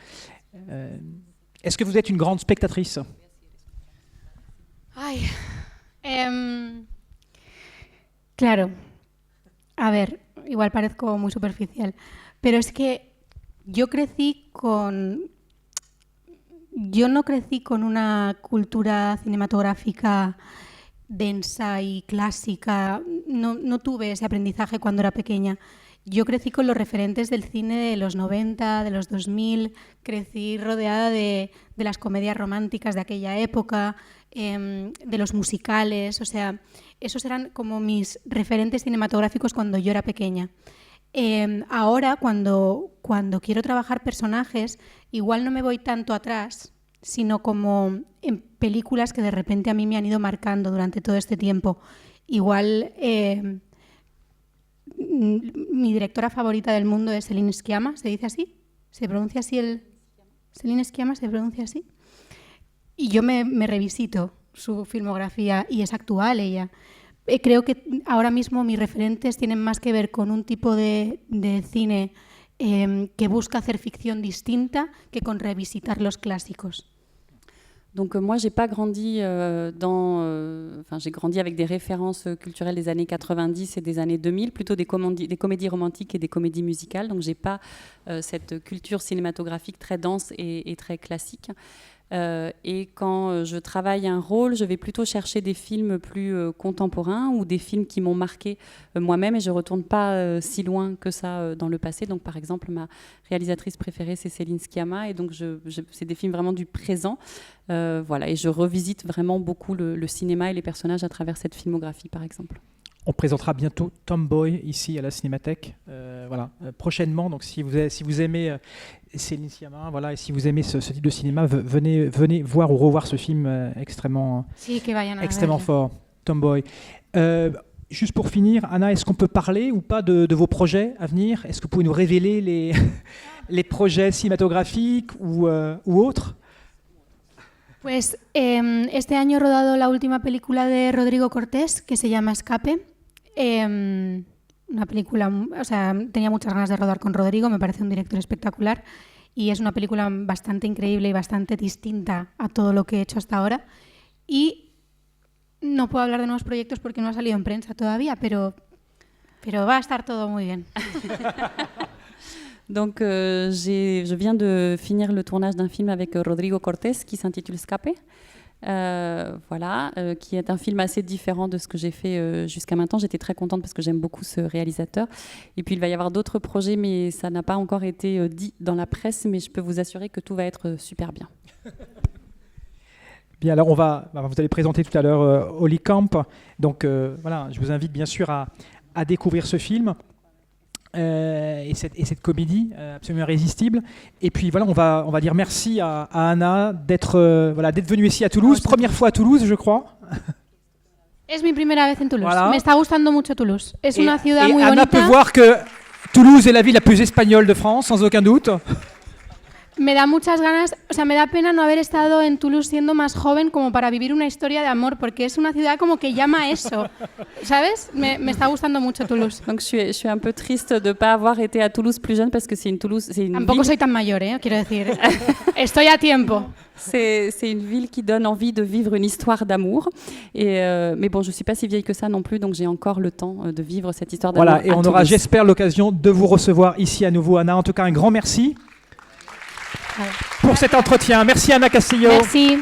Est-ce que vous êtes une grande spectatrice ? Ay, claro, a ver, igual parezco muy superficial, pero es que yo no crecí con una cultura cinematográfica densa y clásica, no tuve ese aprendizaje cuando era pequeña. Yo crecí con los referentes del cine de los 90, de los 2000, crecí rodeada de las comedias románticas de aquella época, de los musicales, o sea, esos eran como mis referentes cinematográficos cuando yo era pequeña. Ahora, cuando quiero trabajar personajes, igual no me voy tanto atrás, sino como en películas que de repente a mí me han ido marcando durante todo este tiempo. Igual mi directora favorita del mundo es Celine Sciamma, ¿se dice así? ¿Se pronuncia así Celine Sciamma se pronuncia así? Y yo me revisito su filmografía y es actual ella. Creo que ahora mismo mis referentes tienen más que ver con un tipo de cine que busca hacer ficción distinta que con revisitar los clásicos. Donc moi, j'ai pas grandi j'ai grandi avec des références culturelles des années 90 et des années 2000, plutôt des comédies romantiques et des comédies musicales. Donc j'ai pas cette culture cinématographique très dense et très classique. Et quand je travaille un rôle, je vais plutôt chercher des films plus contemporains ou des films qui m'ont marqué moi-même, et je ne retourne pas si loin que ça dans le passé. Donc par exemple, ma réalisatrice préférée, c'est Celine Sciamma, et donc c'est des films vraiment du présent. Et je revisite vraiment beaucoup le cinéma et les personnages à travers cette filmographie, par exemple. On présentera bientôt Tomboy ici à la Cinémathèque, prochainement. Donc si vous aimez Celine Sciamma, et si vous aimez ce type de cinéma, venez voir ou revoir ce film extrêmement fort, Tomboy. Juste pour finir, Anna, est-ce qu'on peut parler ou pas de vos projets à venir? Est-ce que vous pouvez nous révéler les projets cinématographiques ou autres? Pues este año he rodado la última película de Rodrigo Cortés, que se llama Escape. Una película, tenía muchas ganas de rodar con Rodrigo, me parece un director espectacular y es una película bastante increíble y bastante distinta a todo lo que he hecho hasta ahora. Y no puedo hablar de nuevos proyectos porque no ha salido en prensa todavía, pero va a estar todo muy bien. Donc je viens de finir le tournage d'un film avec Rodrigo Cortés qui s'intitule Escape, qui est un film assez différent de ce que j'ai fait jusqu'à maintenant. J'étais très contente parce que j'aime beaucoup ce réalisateur. Et puis il va y avoir d'autres projets, mais ça n'a pas encore été dit dans la presse, mais je peux vous assurer que tout va être super bien. Bien, alors vous allez présenter tout à l'heure Holly Camp. Donc je vous invite bien sûr à découvrir ce film. Et cette comédie absolument irrésistible. Et puis on va dire merci à Anna d'être venue ici à Toulouse, première fois à Toulouse, je crois. Es mi primera vez en Toulouse. Me está gustando mucho Toulouse. Es una ciudad muy Anna bonita. Peut voir que Toulouse est la ville la plus espagnole de France, sans aucun doute. Me da muchas ganas, me da pena no haber estado en Toulouse siendo más joven como para vivir una historia de amor, porque es una ciudad como que llama a eso, ¿sabes? Me está gustando mucho Toulouse. Donc je suis un peu triste de ne pas avoir été à Toulouse plus jeune, parce que c'est une Tampoco soy tan mayor, quiero decir. Estoy a tiempo. C'est une ville qui donne envie de vivre une histoire d'amour. Mais bon, je ne suis pas si vieille que ça non plus, donc j'ai encore le temps de vivre cette histoire d'amour. Voilà, et on aura, j'espère, l'occasion de vous recevoir ici à nouveau, Anna. En tout cas, un grand merci. pour cet entretien. Merci Anna Castillo. Merci.